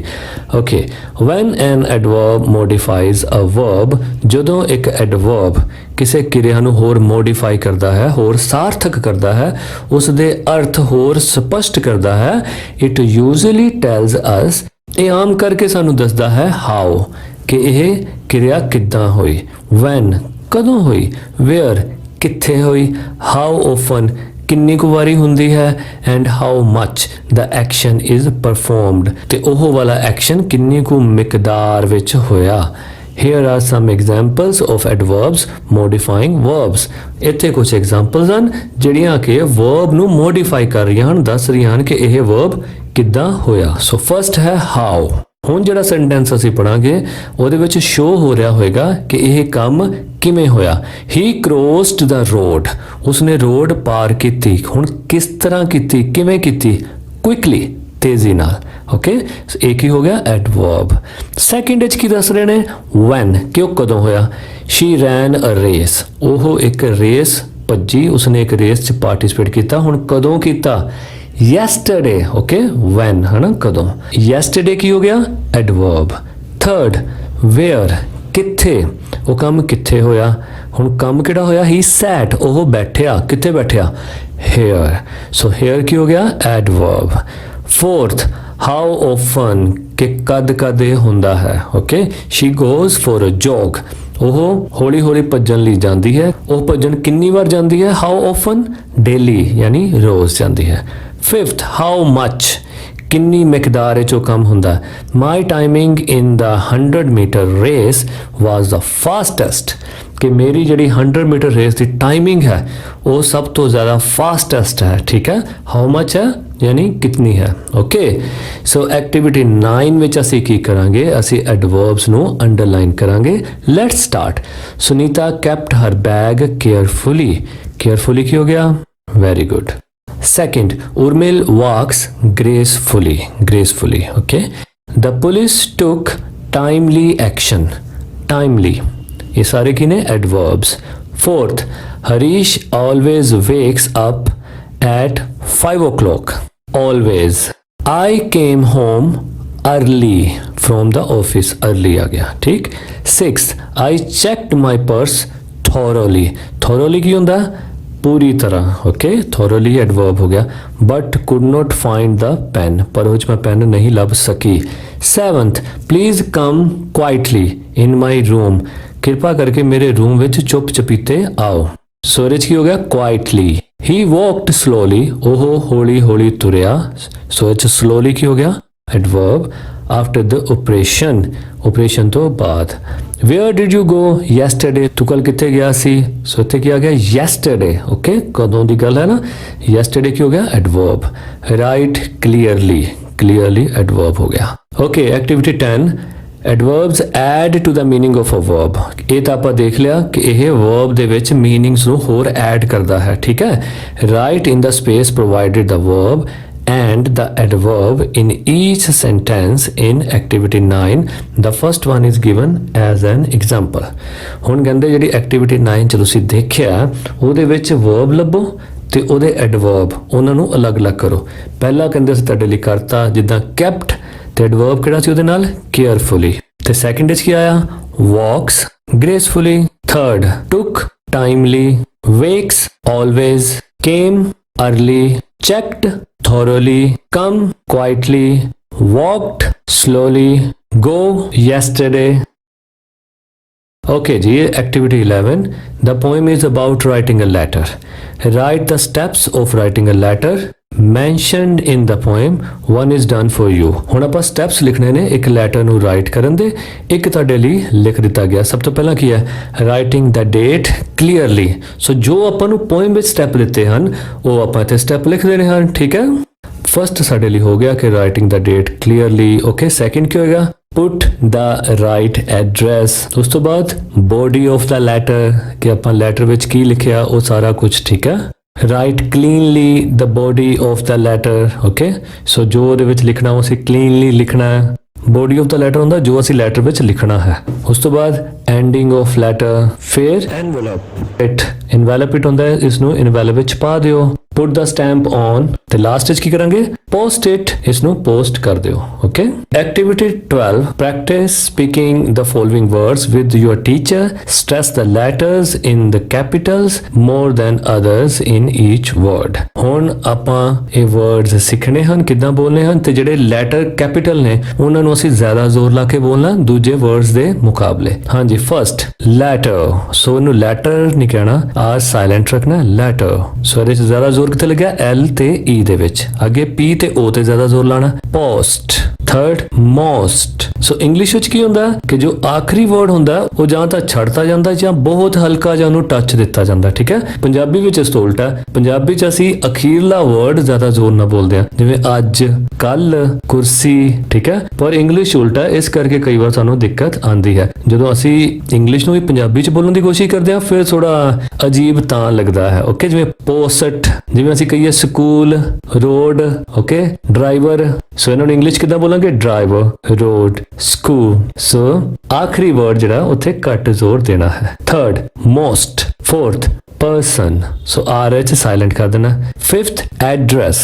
Speaker 1: ਓਕੇ, ਵੈਨ ਐਨ ਐਡਵਰਬ ਮੋਡੀਫਾਈਜ਼ ਅ ਵਰਬ। ਜਦੋਂ ਇੱਕ ਐਡਵਰਬ ਕਿਸੇ ਕਿਰਿਆ ਨੂੰ ਹੋਰ ਮੋਡੀਫਾਈ ਕਰਦਾ ਹੈ, ਹੋਰ ਸਾਰਥਕ ਕਰਦਾ ਹੈ, ਉਸ ਦੇ ਅਰਥ ਹੋਰ ਸਪਸ਼ਟ ਕਰਦਾ ਹੈ, ਇਟ ਯੂਜ਼ਲੀ ਟੈਲਸ ਅਸ, ਇਹ ਆਮ ਕਰਕੇ ਸਾਨੂੰ ਦੱਸਦਾ ਹੈ ਹਾਊ, ਕਿ ਇਹ ਕਿਰਿਆ ਕਿੱਦਾਂ ਹੋਈ, ਵੈਨ ਕਦੋਂ ਹੋਈ, ਵੇਅਰ ਕਿੱਥੇ ਹੋਈ, ਹਾਊ ਓਫਨ ਕਿੰਨੀ ਕੁ ਵਾਰੀ ਹੁੰਦੀ ਹੈ, and how much the action is performed, ਤੇ ਉਹ ਵਾਲਾ ਐਕਸ਼ਨ ਕਿੰਨੀ ਕੁ ਮਿਕਦਾਰ ਵਿੱਚ ਹੋਇਆ। here are some examples of adverbs modifying verbs। ਇੱਥੇ ਕੁਝ ਐਗਜ਼ਾਮਪਲਸ ਹਨ ਜਿਹੜੀਆਂ ਕਿ verb ਨੂੰ modify ਕਰ ਰਹੀਆਂ ਹਨ, ਦੱਸ ਰਹੀਆਂ ਹਨ ਕਿ ਇਹ verb ਕਿੱਦਾਂ ਹੋਇਆ। ਸੋ ਫਸਟ ਹੈ how। ਹੁਣ ਜਿਹੜਾ ਸੈਂਟੈਂਸ ਅਸੀਂ ਪੜਾਂਗੇ ਉਹਦੇ ਵਿੱਚ ਸ਼ੋ ਹੋ ਰਿਹਾ ਹੋਏਗਾ ਕਿ ਇਹ ਕੰਮ ਕਿਵੇਂ ਹੋਇਆ। ਹੀ ਕ੍ਰੋਸਡ ਦਾ ਰੋਡ, ਉਸਨੇ ਰੋਡ ਪਾਰ ਕੀਤੀ। ਹੁਣ ਕਿਸ ਤਰ੍ਹਾਂ ਕੀਤੀ, ਕਿਵੇਂ ਕੀਤੀ? ਕੁਇਕਲੀ, ਤੇਜ਼ੀ ਨਾਲ। ਓਕੇ, ਇਹ ਕੀ ਹੋ ਗਿਆ? ਐਡਵਰਬ। ਸੈਕਿੰਡ ਵਿੱਚ ਕੀ ਦੱਸ ਰਹੇ ਨੇ? ਵੈਨ, ਕਿ ਉਹ ਕਦੋਂ ਹੋਇਆ। ਸ਼ੀ ਰੈਨ ਅ ਰੇਸ, ਉਹ ਇੱਕ ਰੇਸ ਭੱਜੀ, ਉਸਨੇ ਇੱਕ ਰੇਸ 'ਚ ਪਾਰਟਿਸਿਪੇਟ ਕੀਤਾ। ਹੁਣ ਕਦੋਂ ਕੀਤਾ? ਯੈਸਟਰਡੇ। ਓਕੇ, ਵੈਨ ਹੈ ਨਾ, ਕਦੋਂ। ਯੈਸਟਰਡੇ ਕੀ ਹੋ ਗਿਆ? ਐਡਵਰਬ। ਥਰਡ ਵੇਅਰ, ਕਿੱਥੇ, ਉਹ ਕੰਮ ਕਿੱਥੇ ਹੋਇਆ। ਹੁਣ ਕੰਮ ਕਿਹੜਾ ਹੋਇਆ? ਹੀ ਸੈਟ, ਉਹ ਬੈਠਿਆ। ਕਿੱਥੇ ਬੈਠਿਆ? ਹੇਅਰ। ਸੋ ਹੇਅਰ ਕੀ ਹੋ ਗਿਆ? ਐਡਵਰਬ। ਫੋਰਥ ਹਾਊ ਔਫਨ, ਕਿ ਕਦ ਕਦ ਇਹ ਹੁੰਦਾ ਹੈ। Okay, she goes for a jog, ਉਹ ਹੌਲੀ ਹੌਲੀ ਭੱਜਣ ਲਈ ਜਾਂਦੀ ਹੈ। ਉਹ ਭੱਜਣ ਕਿੰਨੀ ਵਾਰ ਜਾਂਦੀ ਹੈ? How often? ਡੇਲੀ, ਯਾਨੀ ਰੋਜ਼ ਜਾਂਦੀ ਹੈ। ਫਿਫਥ ਹਾਊ ਮੱਚ, ਕਿੰਨੀ ਮਿਕਦਾਰ ਵਿੱਚ ਉਹ ਕੰਮ ਹੁੰਦਾ। ਮਾਈ ਟਾਈਮਿੰਗ ਇਨ ਦਾ 100 ਮੀਟਰ ਰੇਸ ਵਾਜ਼ ਦਾ ਫਾਸਟੈਸਟ, ਕਿ ਮੇਰੀ ਜਿਹੜੀ 100 ਮੀਟਰ ਰੇਸ ਦੀ ਟਾਈਮਿੰਗ ਹੈ ਉਹ ਸਭ ਤੋਂ ਜ਼ਿਆਦਾ ਫਾਸਟੈਸਟ ਹੈ। ਠੀਕ ਹੈ, ਹਾਊ ਮੱਚ ਹੈ ਯਾਨੀ ਕਿਤਨੀ ਹੈ। ਓਕੇ, ਸੋ ਐਕਟੀਵਿਟੀ 9 ਵਿੱਚ ਅਸੀਂ ਕੀ ਕਰਾਂਗੇ? ਅਸੀਂ ਐਡਵਰਬਸ ਨੂੰ ਅੰਡਰਲਾਈਨ ਕਰਾਂਗੇ। Let's start. Sunita kept her bag carefully, carefully ਕੀ ਹੋ ਗਿਆ? Very good. Second, Urmil walks gracefully, gracefully. Okay, the police took timely action, timely. ये सारे की ने adverbs. Fourth, Harish always wakes up at 5 o'clock. Always. I came home early from the office. Early आ गया, ठीक। Sixth, I checked my purse thoroughly. Thoroughly की होंदा? पूरी तरह। ओके, थॉरली एडवर्ब हो गया। But could not find the pen, पर वो मैं पेन नहीं लभ सकी। Seventh, please come quietly in my room, कृपा करके मेरे रूम विच चुप चपीते आओ। सोरेज की हो गया? क्वाइटली। ही वॉकड स्लोली, ओहो हौली हौली तुरया। सोच स्लोली की हो गया? Adverb. After the operation, operation तो बाद। Where did you go yesterday, तू कल कितने गया सी। सो इत्थे क्या गया? येस्टरडे। ओके, कदों दी गल है ना। येस्टरडे की हो गया? Adverb. Write clearly, clearly adverb हो गया। Okay, activity 10, adverbs add to the meaning of a verb. ਇਹ ਤਾਂ ਆਪਾਂ ਦੇਖ ਲਿਆ ਕਿ ਇਹ ਵਰਬ ਦੇ ਵਿੱਚ ਮੀਨਿੰਗਸ ਨੂੰ ਹੋਰ ਐਡ ਕਰਦਾ ਹੈ। ਠੀਕ ਹੈ, right in the space provided the verb and the adverb in each sentence in activity 9. The first one is given as an example. ਹੁਣ ਕਹਿੰਦੇ ਜਿਹੜੀ activity 9 ਚ ਤੁਸੀਂ ਦੇਖਿਆ ਉਹਦੇ ਵਿੱਚ verb ਲੱਭੋ ਤੇ ਉਹਦੇ adverb ਉਹਨਾਂ ਨੂੰ ਅਲੱਗ-ਅਲੱਗ ਕਰੋ। ਪਹਿਲਾ ਕਹਿੰਦੇ ਅਸੀਂ ਤੁਹਾਡੇ ਲਈ ਕਰਤਾ ਜਿੱਦਾਂ kept ਤੇ adverb ਕਿਹੜਾ ਸੀ ਉਹਦੇ ਨਾਲ? carefully। ਤੇ second ਵਿੱਚ ਕੀ ਆਇਆ? walks gracefully। third took timely, wakes always, came early, checked thoroughly, come quietly, walked slowly, go yesterday. Okay ji, activity 11. The poem is about writing a letter. Write the steps of writing a letter mentioned in the poem. One is done for you. ਹੁਣ ਆਪਾਂ steps ਲਿਖਣੇ ਨੇ ਇੱਕ letter ਨੂੰ right ਕਰਨ ਦੇ, ਇੱਕ ਤੁਹਾਡੇ ਲਈ ਲਿਖ ਦਿੱਤਾ ਗਿਆ। ਸਭ ਤੋਂ ਪਹਿਲਾਂ ਕੀ ਹੈ? ਰਾਈਟਿੰਗ ਦਾ ਡੇਟ ਕਲੀਅਰਲੀ। ਸੋ ਜੋ ਆਪਾਂ ਨੂੰ ਪੋਇਮ ਵਿੱਚ ਸਟੈਪ ਦਿੱਤੇ ਹਨ ਉਹ ਆਪਾਂ ਇੱਥੇ ਸਟੈਪ ਲਿਖ ਦੇਣੇ ਹਨ। ਠੀਕ ਹੈ, ਫਸਟ ਸਾਡੇ ਲਈ ਹੋ ਗਿਆ ਕਿ ਰਾਈਟਿੰਗ ਦਾ ਡੇਟ ਕਲੀਅਰਲੀ। ਓਕੇ, ਸੈਕਿੰਡ ਕੀ ਹੋਏਗਾ? ਪੁੱਟ ਦਾ ਰਾਈਟ ਐਡਰੈਸ। ਉਸ ਤੋਂ ਬਾਅਦ ਬੋਡੀ ਆਫ ਦਾ ਲੈਟਰ, ਕਿ ਆਪਾਂ ਲੈਟਰ ਵਿੱਚ ਕੀ ਲਿਖਿਆ ਉਹ ਸਾਰਾ ਕੁਝ। ਠੀਕ ਹੈ, write cleanly the body of the letter. Okay, so ਜੋ ਉਹਦੇ ਵਿੱਚ ਲਿਖਣਾ ਉਹ ਅਸੀਂ ਕਲੀਨਲੀ ਲਿਖਣਾ ਹੈ। ਬੋਡੀ ਆਫ ਦਾ ਲੈਟਰ ਹੁੰਦਾ ਜੋ ਅਸੀਂ ਲੈਟਰ ਵਿੱਚ ਲਿਖਣਾ ਹੈ। ਉਸ ਤੋਂ ਬਾਅਦ ਐਂਡਿੰਗ ਆਫ ਲੈਟਰ, ਫਿਰ ਐਨਵੈਲਪ ਇਟ। ਐਨਵੈਲਪ ਇਟ ਹੁੰਦਾ ਹੈ, ਇਸ ਨੂੰ ਐਨਵੈਲਪ ਵਿੱਚ ਪਾ ਦਿਓ। ਪੁੱਟ ਦਾ ਸਟੈਂਪ ਔਨ ਤੇ ਲਾਸਟ ਵਿੱਚ ਕੀ ਕਰਾਂਗੇ? ਪੋਸਟ ਇਟ, ਇਸ ਨੂੰ ਪੋਸਟ ਕਰ ਦਿਓ। Okay, activity 12, practise speaking the following words with your teacher. Stress the letters in the capitals more than others in each word. ਹੁਣ ਆਪਾਂ ਇਹ ਵਰਡਸ ਸਿੱਖਣੇ ਹਨ, ਕਿੱਦਾਂ ਬੋਲਣੇ ਹਨ, ਤੇ ਜਿਹੜੇ ਲੈਟਰ ਕੈਪੀਟਲ ਨੇ ਉਹਨਾਂ ਨੂੰ ਅਸੀਂ ਜ਼ਿਆਦਾ ਜ਼ੋਰ ਲਾ ਕੇ ਬੋਲਣਾ ਦੂਜੇ ਵਰਡਸ ਦੇ ਮੁਕਾਬਲੇ। ਹਾਂਜੀ, ਫਸਟ ਲੈਟਰ। ਸੋ ਇਹਨੂੰ ਲੈਟਰ ਨਹੀਂ ਕਹਿਣਾ, ਆਰ ਸਾਇਲੈਂਟ ਰੱਖਣਾ, ਲੈਟਰ। ਸੋ ਇਹਦੇ 'ਚ ਜ਼ਿਆਦਾ ਜ਼ੋਰ ਕਿੱਥੇ ਲੱਗਿਆ? ਐਲ ਤੇ ਈ ਦੇ ਵਿੱਚ। ਅੱਗੇ ਪੀ ਤੇ ਓ ਤੇ ਜ਼ਿਆਦਾ ਜ਼ੋਰ ਲਾਣਾ। Post, third most. So English ਵਿੱਚ ਕੀ ਹੁੰਦਾ ਕਿ ਜੋ ਆਖਰੀ ਵਰਡ ਹੁੰਦਾ ਉਹ ਜਾਂ ਤਾਂ ਛੱਡਤਾ ਜਾਂਦਾ ਜਾਂ ਬਹੁਤ ਹਲਕਾ ਜਿਹਾ ਉਹਨੂੰ ਟੱਚ ਦਿੱਤਾ ਜਾਂਦਾ, ਠੀਕ ਹੈ। ਪੰਜਾਬੀ ਵਿੱਚ ਇਸ ਤੋਂ ਉਲਟਾ, ਪੰਜਾਬੀ ਚ ਅਸੀਂ ਅਖੀਰਲਾ ਵਰਡ ਜ਼ਿਆਦਾ ਜ਼ੋਰ ਨਾਲ ਬੋਲਦੇ ਹਾਂ, ਜਿਵੇਂ ਅੱਜ, ਕੱਲ, ਕੁਰਸੀ, ਠੀਕ ਹੈ। ਪਰ ਇੰਗਲਿਸ਼ ਉਲਟਾ, ਇਸ ਕਰਕੇ ਕਈ ਵਾਰ ਸਾਨੂੰ ਦਿੱਕਤ ਆਉਂਦੀ ਹੈ। ਜਦੋਂ ਅਸੀਂ ਇੰਗਲਿਸ਼ ਨੂੰ ਵੀ ਪੰਜਾਬੀ ਚ ਬੋਲਣ ਦੀ ਕੋਸ਼ਿਸ਼ ਕਰਦੇ ਹਾਂ ਫਿਰ ਥੋੜਾ ਅਜੀਬ ਤਾਂ ਲੱਗਦਾ ਹੈ, ਓਕੇ। ਜਿਵੇਂ ਪੋਸਟ, ਜਿਵੇਂ ਅਸੀਂ ਕਹੀਏ ਸਕੂਲ, ਰੋਡ, ਓਕੇ, ਡਰਾਈਵਰ। ਸੋ ਇਹਨਾਂ ਨੂੰ ਇੰਗਲਿਸ਼ ਕਿੱਦਾਂ ਬੋਲਾਂਗੇ? Driver, road, school. ਸੋ ਆਖਰੀ ਵਰਡ ਜਿਹੜਾ ਉੱਥੇ ਘੱਟ ਜ਼ੋਰ ਦੇਣਾ ਹੈ। Third most. Fourth person, so RH silent कर देना। Fifth address।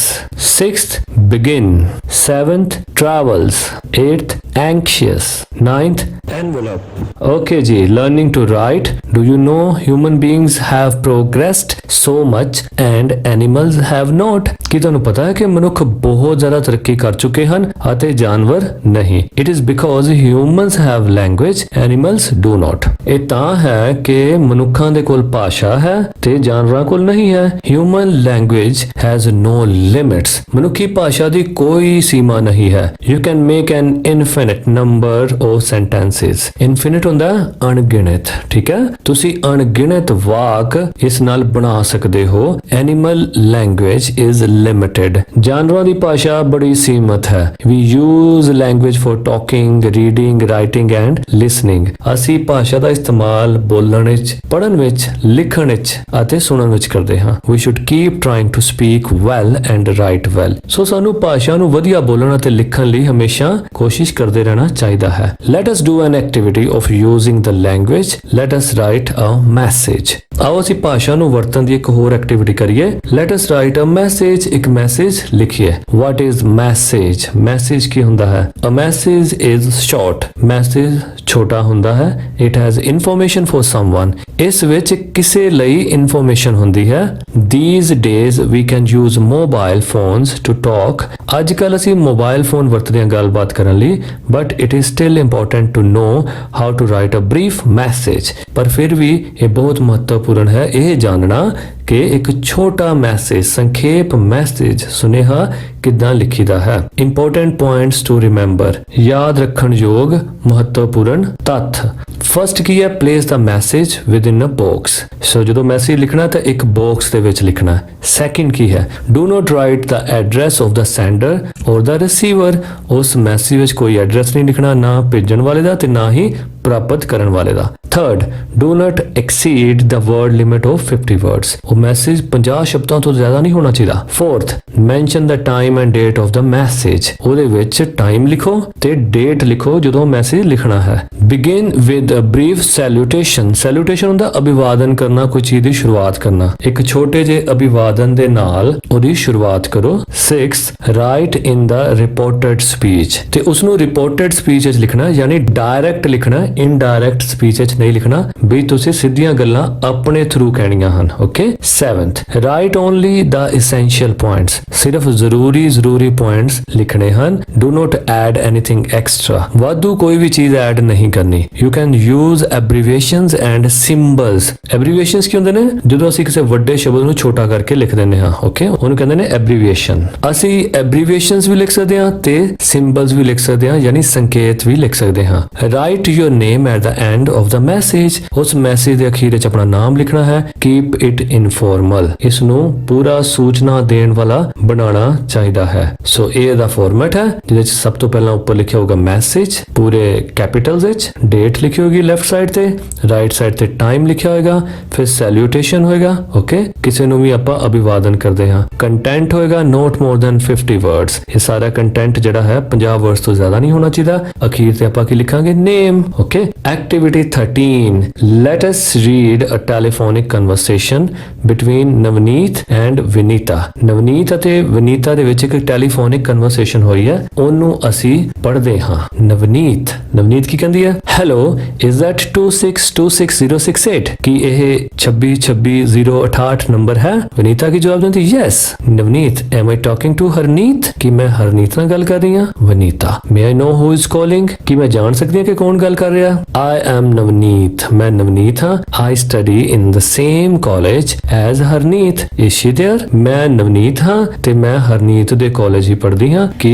Speaker 1: Sixth begin। Seventh travels। Eighth anxious। Ninth envelope। Okay ji, learning to write। Do you know human beings have progressed so much and animals have not? ਕੀ ਤੁਹਾਨੂੰ ਪਤਾ ਹੈ ਕਿ ਮਨੁੱਖ ਬਹੁਤ ਜ਼ਿਆਦਾ ਤਰੱਕੀ ਕਰ ਚੁੱਕੇ ਹਨ ਅਤੇ ਜਾਨਵਰ ਨਹੀਂ। It is because humans have language, animals do not। ਇਹ ਤਾਂ ਹੈ ਕਿ ਮਨੁੱਖਾਂ ਦੇ ਕੋਲ ਭਾਸ਼ਾ ਹੈ ਤੇ ਜਾਨਵਰਾਂ ਕੋਲ ਨਹੀਂ ਹੈ। Human language has no limits। ਮਨੁੱਖੀ ਭਾਸ਼ਾ ਦੀ ਕੋਈ ਸੀਮਾ ਨਹੀਂ ਹੈ। You can make an infinite number of sentences। Infinite ਹੁੰਦਾ ਅਣਗਿਣਤ, ਠੀਕ ਹੈ। ਤੁਸੀਂ ਅਣਗਿਣਤ ਵਾਕ ਇਸ ਨਾਲ ਬਣਾ ਸਕਦੇ ਹੋ। Animal language is limited। ਜਾਨਵਰਾਂ ਦੀ ਭਾਸ਼ਾ ਬੜੀ ਸੀਮਤ ਹੈ। We use language for talking, reading, writing and listening। ਅਸੀਂ ਭਾਸ਼ਾ ਦਾ ਇਸਤੇਮਾਲ ਬੋਲਣ ਵਿੱਚ, ਪੜ੍ਹਨ ਵਿੱਚ, ਲਿਖਣ ਵਿੱਚ ਅਤੇ ਸੁਣਨ ਵਿੱਚ ਕਰਦੇ ਹਾਂ। We should keep trying to speak well and write well। ਸੋ ਸਾਨੂੰ ਭਾਸ਼ਾ ਨੂੰ ਵਧੀਆ ਬੋਲਣ ਅਤੇ ਲਿਖਣ ਲਈ ਹਮੇਸ਼ਾ ਕੋਸ਼ਿਸ਼ ਕਰਦੇ ਰਹਿਣਾ ਚਾਹੀਦਾ ਹੈ। Let us do an activity of using the language। Let us write a message। ਆਓ ਅਸੀਂ ਭਾਸ਼ਾ ਨੂੰ ਵਰਤਣ ਦੀ ਇੱਕ ਹੋਰ ਐਕਟੀਵਿਟੀ ਕਰੀਏ। Let us write a message। ਇੱਕ ਮੈਸੇਜ ਲਿਖੀਏ। What is message? ਮੈਸੇਜ ਕੀ ਹੁੰਦਾ ਹੈ? A message is short। Message ਛੋਟਾ ਹੁੰਦਾ ਹੈ। It has information for someone। ਇਸ ਵਿੱਚ ਕਿਸੇ ਲਈ ਇਨਫੋਰਮੇਸ਼ਨ ਹੁੰਦੀ ਹੈ। These days we can use mobile phones to talk। ਅੱਜ ਕੱਲ ਅਸੀਂ ਮੋਬਾਈਲ ਫੋਨ ਵਰਤਦੇ ਹਾਂ ਗੱਲਬਾਤ ਕਰਨ ਲਈ। But it is still important to know how to write a brief message। ਪਰ ਫਿਰ ਵੀ ਇਹ ਬਹੁਤ ਮਹੱਤਵਪੂਰਨ ਹੈ ਇਹ ਜਾਣਨਾ ਕਿ ਇੱਕ ਛੋਟਾ ਮੈਸੇਜ, ਸੰਖੇਪ ਮੈਸੇਜ, ਸੁਨੇਹਾ ਕਿੱਦਾਂ ਲਿਖੀਦਾ ਹੈ। Important points to remember. ਯਾਦ ਰੱਖਣ ਯੋਗ ਮਹੱਤਵਪੂਰਨ ਤੱਥ। ਫਸਟ ਕੀ ਹੈ? Place the message within a box. So ਜਦੋਂ ਮੈਸੇਜ ਲਿਖਣਾ ਤਾਂ ਇੱਕ ਬਾਕਸ ਦੇ ਵਿੱਚ ਲਿਖਣਾ। ਸੈਕਿੰਡ ਕੀ ਹੈ? Do not right the address of the sander ਔਰ ਦਾ ਰਿਸੀਵਰ। ਉਸ ਮੈਸੇਜ ਵਿੱਚ ਕੋਈ ਐਡਰੈਸ ਨਹੀਂ ਲਿਖਣਾ, ਨਾ ਭੇਜਣ ਵਾਲੇ ਦਾ ਤੇ ਨਾ ਹੀ ਪ੍ਰਾਪਤ ਕਰਨ ਵਾਲੇ ਦਾ। Third, do not exceed the word limit of 50 words. ਉਹ ਮੈਸੇਜ 50 ਸ਼ਬਦਾਂ ਤੋਂ ਜ਼ਿਆਦਾ ਨਹੀਂ ਹੋਣਾ ਚਾਹੀਦਾ। Fourth, mention the time and date of the message. ਉਹਦੇ ਵਿੱਚ ਟਾਈਮ ਲਿਖੋ ਤੇ ਡੇਟ ਲਿਖੋ ਜਦੋਂ ਮੈਸੇਜ ਲਿਖਣਾ ਹੈ। Begin with a brief salutation. Salutation ਹੁੰਦਾ ਅਭਿਵਾਦਨ ਕਰਨਾ, ਕੋਈ ਚੀਜ਼ ਦੀ ਸ਼ੁਰੂਆਤ ਕਰਨਾ। ਇੱਕ ਛੋਟੇ ਜਿਹੇ ਅਭਿਵਾਦਨ ਦੇ ਨਾਲ ਉਹਦੀ ਸ਼ੁਰੂਆਤ ਕਰੋ। ਸਿਕਸਥ, ਰਾਈਟ ਇਨ ਦਾ ਰਿਪੋਰਟਡ ਸਪੀਚ। ਤੇ ਉਸ ਨੂੰ ਰਿਪੋਰਟਡ ਸਪੀਚ ਵਿੱਚ ਲਿਖਣਾ, ਯਾਨੀ ਡਾਇਰੈਕਟ ਲਿਖਣਾ, ਇਨਡਾਇਰੈਕਟ ਸਪੀਚ ਵਿੱਚ ਨਹੀਂ ਲਿਖਣਾ ਵੀ ਤੁਸੀਂ ਸਿੱਧੀਆਂ ਗੱਲਾਂ ਆਪਣੇ ਥਰੂ ਕਹਿਣੀਆਂ ਹਨ। Okay. Seventh, write only the essential points. ਸਿਰਫ ਜ਼ਰੂਰੀ ਪੁਆਇੰਟਸ ਲਿਖਣੇ ਹਨ। Do not add anything extra. ਵਾਧੂ ਕੋਈ ਵੀ ਚੀਜ਼ ਐਡ ਨਹੀਂ ਕਰਨੀ। You can use abbreviations and symbols. Abbreviations ਕੀ ਹੁੰਦੇ ਨੇ? ਜਦੋਂ ਅਸੀਂ ਕਿਸੇ ਵੱਡੇ ਸ਼ਬਦ ਨੂੰ ਛੋਟਾ ਕਰਕੇ ਲਿਖ ਦਿੰਦੇ ਹਾਂ, ਓਕੇ, ਉਹਨੂੰ ਕਹਿੰਦੇ ਨੇ ਐਬਰੀਵੇਸ਼ਨ। ਅਸੀਂ ਐਬਰੀਵੇਸ਼ਨਸ ਵੀ ਲਿਖ ਸਕਦੇ ਹਾਂ ਤੇ ਸਿੰਬਲਸ ਵੀ ਲਿਖ ਸਕਦੇ ਹਾਂ, ਯਾਨੀ ਸੰਕੇਤ ਵੀ ਲਿਖ ਸਕਦੇ ਹਾਂ। Right your name at the end of the message. ਉਸ ਮੈਸੇਜ ਦੇ ਅਖੀਰ ਵਿੱਚ ਆਪਣਾ ਨਾਮ ਲਿਖਣਾ ਹੈ। Keep it informal. ਇਸ ਨੂੰ ਪੂਰਾ ਸੂਚਨਾ ਦੇਣ ਵਾਲਾ ਬਣਾਉਣਾ ਚਾਹੀਦਾ ਹੈ। ਸੋ ਇਹ ਦਾ ਫਾਰਮੈਟ ਹੈ ਜਿਹਦੇ ਵਿੱਚ ਸਭ ਤੋਂ ਪਹਿਲਾਂ ਉੱਪਰ ਲਿਖਿਆ ਹੋਗਾ ਮੈਸੇਜ ਪੂਰੇ ਕੈਪੀਟਲਸ ਵਿੱਚ, ਡੇਟ ਲਿਖੀ ਹੋਗੀ ਲੈਫਟ ਸਾਈਡ ਤੇ, ਰਾਈਟ ਸਾਈਡ ਤੇ ਟਾਈਮ ਲਿਖਿਆ ਹੋਏਗਾ, ਫਿਰ ਸੈਲੂਟੇਸ਼ਨ ਹੋਏਗਾ, ਓਕੇ, ਕਿਸੇ ਨੂੰ ਵੀ ਆਪਾਂ ਅਭਿਵਾਦਨ ਕਰਦੇ ਹਾਂ। ਕੰਟੈਂਟ ਹੋਏਗਾ ਨੋਟ ਮੋਰ ਦੈਨ 50 ਵਰਡਸ। ਇਹ ਸਾਰਾ ਕੰਟੈਂਟ ਜਿਹੜਾ ਹੈ 50 ਵਰਡਸ ਤੋਂ ਜ਼ਿਆਦਾ ਨਹੀਂ ਹੋਣਾ ਚਾਹੀਦਾ। ਅਖੀਰ ਤੇ ਆਪਾਂ ਕੀ ਲਿਖਾਂਗੇ? Name, okay. Activity 13, let us read a telephonic conversation between Navneet and Vinita. Navneet ਅਤੇ ਵਿਨੀਤਾ ਦੇ ਵਿੱਚ ਇੱਕ ਟੈਲੀਫੋਨਿਕ ਕਨਵਰਸੇਸ਼ਨ ਹੋਈ ਹੈ, ਉਹਨੂੰ ਅਸੀਂ ਪੜ੍ਹਦੇ ਹਾਂ। ਨਵਨੀਤ ਕੀ ਕਹਿੰਦੀ ਹੈ? Hello, is that 2626068? ਕੀ ਇਹ 26266068 ਨੰਬਰ ਹੈ? ਵਿਨੀਤਾ ਕੀ ਜਵਾਬ ਦਿੰਦੀ? Yes. Navneet, am I talking to Harneet? ਕੀ ਮੈਂ ਹਰਨੀਤ ਨਾਲ ਗੱਲ ਕਰ ਰਹੀ ਹਾਂ? Vinita, may I know who is calling? ਕੀ ਮੈਂ ਜਾਣ ਸਕਦੀ ਹਾਂ ਕਿ ਕੌਣ ਗੱਲ ਕਰ ਰਿਹਾ? I am Navneet. ਨਵਨੀਤ, ਮੈਂ ਨਵਨੀਤ ਹਾਂ। I study in the same college as Harneet. Is she there? ਮੈਂ ਨਵਨੀਤ ਹਾਂ ਤੇ ਮੈਂ ਹਰਨੀਤ ਦੇ ਕਾਲਜ ਹੀ ਪੜ੍ਹਦੀ ਹਾਂ। ਕੀ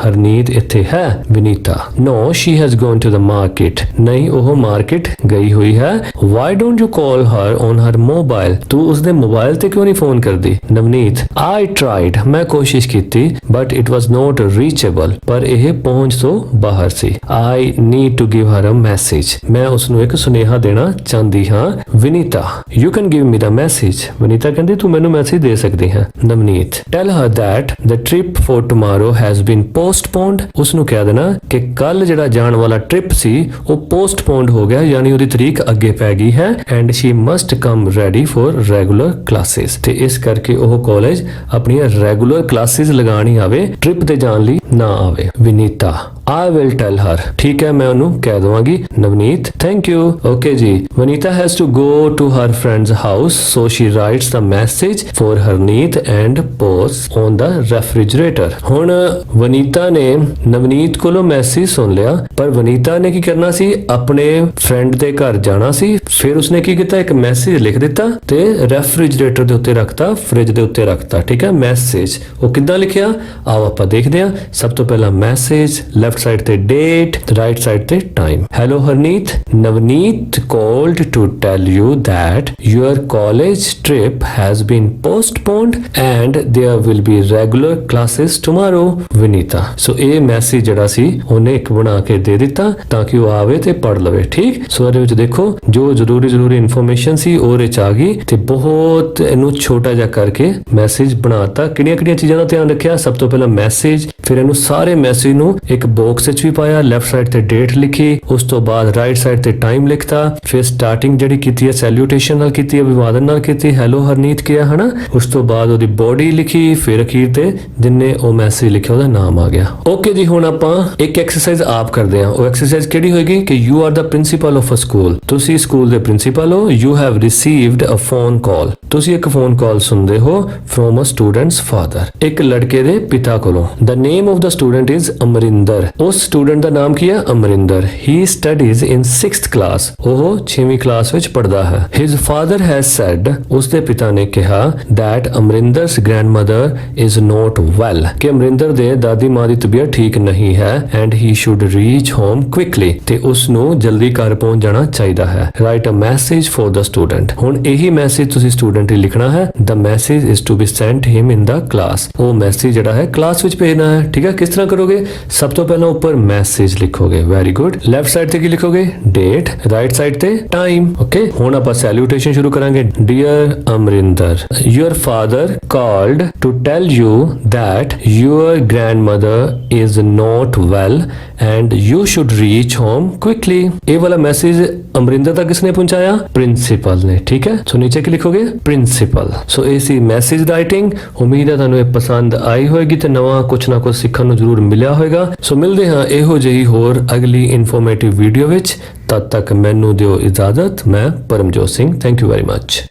Speaker 1: ਹਰਨੀਤ ਇੱਥੇ ਹੈ? Vinita, No, she has gone to the market। ਨਹੀਂ, ਉਹ ਮਾਰਕੀਟ ਗਈ ਹੋਈ ਹੈ। Why don't you call her on her mobile? ਤੂੰ ਉਸਦੇ ਮੋਬਾਈਲ ਤੇ ਕਿਉਂ ਨਹੀਂ ਫੋਨ ਕਰਦੀ? ਨਵਨੀਤ, I tried, ਮੈਂ ਕੋਸ਼ਿਸ਼ ਕੀਤੀ, but it was not reachable, ਪਰ ਇਹ ਪਹੁੰਚ ਤੋਂ ਬਾਹਰ ਸੀ। I need to give her a message, ਮੈਂ ਉਸਨੂੰ ਇੱਕ ਸੁਨੇਹਾ ਦੇਣਾ ਚਾਹੁੰਦੀ ਹਾਂ। Vinita, You can give me the message। Vinita ਕਹਿੰਦੀ ਤੂੰ ਮੈਨੂੰ ਮੈਸੇਜ ਦੇ ਸਕਦੀ ਹੈ। Navneet, Tell her that the trip for tomorrow has been postponed। ਉਸਨੂੰ ਕਹਿ ਦੇਣਾ ਕਿ ਕੱਲ ਜਿਹੜਾ ਜਾਣ ਵਾਲਾ ਟ੍ਰਿਪ ਸੀ ਉਹ ਪੋਸਟਪੋਨਡ ਹੋ ਗਿਆ, ਯਾਨੀ ਉਹਦੀ ਤਰੀਕ ਅੱਗੇ ਪੈ ਗਈ ਹੈ। And she must come ready for regular classes, ਤੇ ਇਸ ਕਰਕੇ ਉਹ ਕਾਲਜ ਆਪਣੀਆਂ ਰੈਗੂਲਰ ਕਲਾਸਿਸ ਲਗਾਉਣ ਹੀ ਆਵੇ, ਟ੍ਰਿਪ ਤੇ ਜਾਣ ਲਈ ਨਾ ਆਵੇ। Vinita, I will tell her। ਠੀਕ ਹੈ, ਮੈਂ ਉਹਨੂੰ ਕਹਿ ਦਵਾਂਗੀ। Navneet, Thank you। Okay ਜੀ। Vanita has to go to her friend's house, so she writes the message for Harneet and posts on the refrigerator। ਹੁਣ ਵਨੀਤਾ ਨੇ ਨਵਨੀਤ ਕੋਲੋਂ ਮੈਸੇਜ ਸੁਣ ਲਿਆ, ਪਰ ਵਨੀਤਾ ਨੇ ਕੀ ਕਰਨਾ ਸੀ? ਆਪਣੇ ਫਰੈਂਡ ਦੇ ਘਰ ਜਾਣਾ ਸੀ। ਫਿਰ ਉਸਨੇ ਕੀ ਕੀਤਾ? ਇੱਕ ਮੈਸੇਜ ਲਿਖ ਦਿੱਤਾ ਤੇ ਰੈਫ੍ਰਿਜਰੇਟਰ ਦੇ ਉੱਤੇ ਰੱਖਤਾ, ਫ੍ਰਿਜ ਦੇ ਉੱਤੇ ਰੱਖਤਾ। ਠੀਕ ਹੈ, ਮੈਸੇਜ ਉਹ ਕਿੱਦਾਂ ਲਿਖਿਆ? ਆਓ ਆਪਾਂ ਦੇਖਦੇ ਹਾਂ। ਸਭ ਤੋਂ ਪਹਿਲਾਂ ਮੈਸੇਜ, ਲੈਫਟ ਸਾਈਡ ਤੇ ਡੇਟ, ਰਾਈਟ ਸਾਈਡ ਤੇ time. Hello Harneet, Navneet called to tell you that your college trip has been postponed and there will be regular classes tomorrow। Vinita, so ਇਹ ਮੈਸੇਜ ਜਿਹੜਾ ਸੀ ਉਹਨੇ ਇੱਕ ਬਣਾ ਕੇ ਦੇ ਦਿੱਤਾ ਤਾਂ ਕਿ ਉਹ ਆਵੇ ਤੇ ਪੜ੍ਹ ਲਵੇ। ਠੀਕ, ਸੋ ਇਹਦੇ ਵਿੱਚ ਦੇਖੋ ਜੋ ਜ਼ਰੂਰੀ ਇਨਫੋਰਮੇਸ਼ਨ ਸੀ ਉਹ ਇਹਦੇ ਚ ਆ ਗਈ ਤੇ ਬਹੁਤ ਇਹਨੂੰ ਛੋਟਾ ਜਿਹਾ ਕਰਕੇ ਮੈਸੇਜ ਬਣਾਤਾ। ਕਿਹੜੀਆਂ ਚੀਜ਼ਾਂ ਦਾ ਧਿਆਨ ਰੱਖਿਆ? ਸਭ ਤੋਂ ਪਹਿਲਾਂ ਮੈਸੇਜ, ਫਿਰ ਇਹਨੂੰ ਸਾਰੇ ਮੈਸੇਜ ਨੂੰ ਇੱਕ ਬਾਕਸ ਵਿੱਚ ਵੀ ਪਾਇਆ, ਲੈਫਟ ਸਾਈਡ ਤੇ ਡੇਟ ਲਿਖੀ, ਉਸ ਤੋਂ ਬਾਅਦ ਰਾਈਟ ਸਾਈਡ ਤੇ ਟਾਈਮ ਲਿਖਤਾ, ਫਿਰ ਸਟਾਰਟਿੰਗ ਜਿਹੜੀ ਕੀਤੀ ਹੈ ਸੈਲੂਟੇਸ਼ਨ ਨਾਲ ਕੀਤੀ ਹੈ, ਅਭਿਵਾਦਨ ਨਾਲ ਕੀਤੀ, ਹੈਲੋ ਹਰਨੀਤ ਕਿਹਾ ਹਨਾ। ਉਸ ਤੋਂ ਬਾਅਦ ਉਹਦੀ ਬੋਡੀ ਲਿਖੀ, ਫਿਰ ਅਖੀਰ ਤੇ ਜਿੰਨੇ ਉਹ ਮੈਸੇਜ ਲਿਖਿਆ ਉਹਦਾ ਨਾਮ ਆ ਗਿਆ। ਓਕੇ ਜੀ, ਹੁਣ ਆਪਾਂ ਇੱਕ ਐਕਸਰਸਾਈਜ਼ ਆਪ ਕਰਦੇ ਹਾਂ। ਉਹ ਐਕਸਰਸਾਈਜ਼ ਕਿਹੜੀ ਹੋਏਗੀ ਕਿ you are the principal of a school. ਤੁਸੀਂ ਸਕੂਲ ਦੇ ਪ੍ਰਿੰਸੀਪਲ ਹੋ। You have received a phone call. ਤੁਸੀਂ ਇੱਕ ਫੋਨ ਕਾਲ ਸੁਣਦੇ ਹੋ ਫਰੋਮ ਅ ਸਟੂਡੈਂਟਸ ਫਾਦਰ, ਇੱਕ ਲੜਕੇ ਦੇ ਪਿਤਾ ਕੋਲੋਂ। The name of the student is Amarinder. ਉਸ ਸਟੂਡੈਂਟ ਦਾ ਨਾਮ ਕੀ ਹੈ? Amarinder. He studies in 6th class. ਉਹ 6ਵੀਂ ਕਲਾਸ ਵਿੱਚ ਪੜ੍ਹਦਾ ਹੈ। ਹਿਜ਼ ਫਾਦਰ ਹੈਜ਼ ਸੈਡ, ਉਸਦੇ ਪਿਤਾ ਨੇ ਕਿਹਾ, that Amarinder's grandmother is not well, ਕਿ ਅਮਰਿੰਦਰ ਦੇ ਦਾਦੀ ਮਾਂ ਦੀ ਤਬੀਅਤ ਠੀਕ ਨਹੀਂ ਹੈ। And he should reach home quickly, ਤੇ ਉਸ ਨੂੰ ਜਲਦੀ ਘਰ ਪਹੁੰਚ ਜਾਣਾ ਚਾਹੀਦਾ ਹੈ। Write a message for the student. ਹੁਣ ਇਹੀ ਮੈਸੇਜ ਤੁਸੀਂ ਸਟੂਡੈਂਟ ਲਈ ਲਿਖਣਾ ਹੈ। The message is to be sent him in the class. ਉਹ ਮੈਸੇਜ ਜਿਹੜਾ ਹੈ ਕਲਾਸ ਵਿੱਚ ਭੇਜਣਾ ਹੈ। ਠੀਕ ਹੈ, ਕਿਸ ਤਰ੍ਹਾਂ ਕਰੋਗੇ? ਸਭ ਤੋਂ ਪਹਿਲਾਂ ਉੱਪਰ ਮੈਸੇਜ ਲਿਖੋਗੇ, ਵੈਰੀ ਗੁੱਡ। ਲੈਫਟ ਸਾਈਡ ਤੇ ਕੀ ਲਿਖੋਗੇ? ਡੇਟ, ਰਾਈਟ ਸਾਈਡ ਤੇ ਟਾਈਮ। ਓਕੇ, ਹੁਣ ਆਪਾਂ ਸੈਲੂਟੇਸ਼ਨ ਸ਼ੁਰੂ ਕਰਾਂਗੇ। Dear Amarinder, your father called to tell you that your grandmother is not well and you should reach home quickly। ਇਹ ਵਾਲਾ ਮੈਸੇਜ ਅਮਰਿੰਦਰ ਤੱਕ ਕਿਸਨੇ ਪਹੁੰਚਾਇਆ? ਪ੍ਰਿੰਸੀਪਲ ਨੇ। ਠੀਕ ਹੈ, ਸੋ ਨੀਚੇ ਕੀ ਲਿਖੋਗੇ? ਪ੍ਰਿੰਸੀਪਲ। ਸੋ ਇਹ ਸੀ ਮੈਸੇਜ ਰਾਈਟਿੰਗ। ਉਮੀਦ ਹੈ ਤੁਹਾਨੂੰ ਇਹ ਪਸੰਦ ਆਈ ਹੋਏਗੀ ਤੇ ਨਵਾਂ ਕੁਝ ਨਾ ਕੁਝ ਸਿੱਖਣ ਨੂੰ ਜ਼ਰੂਰ ਮਿਲਿਆ ਹੋਵੇਗਾ। ਸੋ ਮਿਲਦੇ ਹਾਂ ਇਹੋ ਜਿਹੀ ਹੋਰ ਅਗਲੀ ਇਨਫੋਰਮੇਟਿਵ ਵੀਡੀਓ ਵਿੱਚ। ਤਦ ਤੱਕ ਮੈਨੂੰ ਦਿਓ ਇਜਾਜ਼ਤ। ਮੈਂ Paramjot Singh. Thank you very much.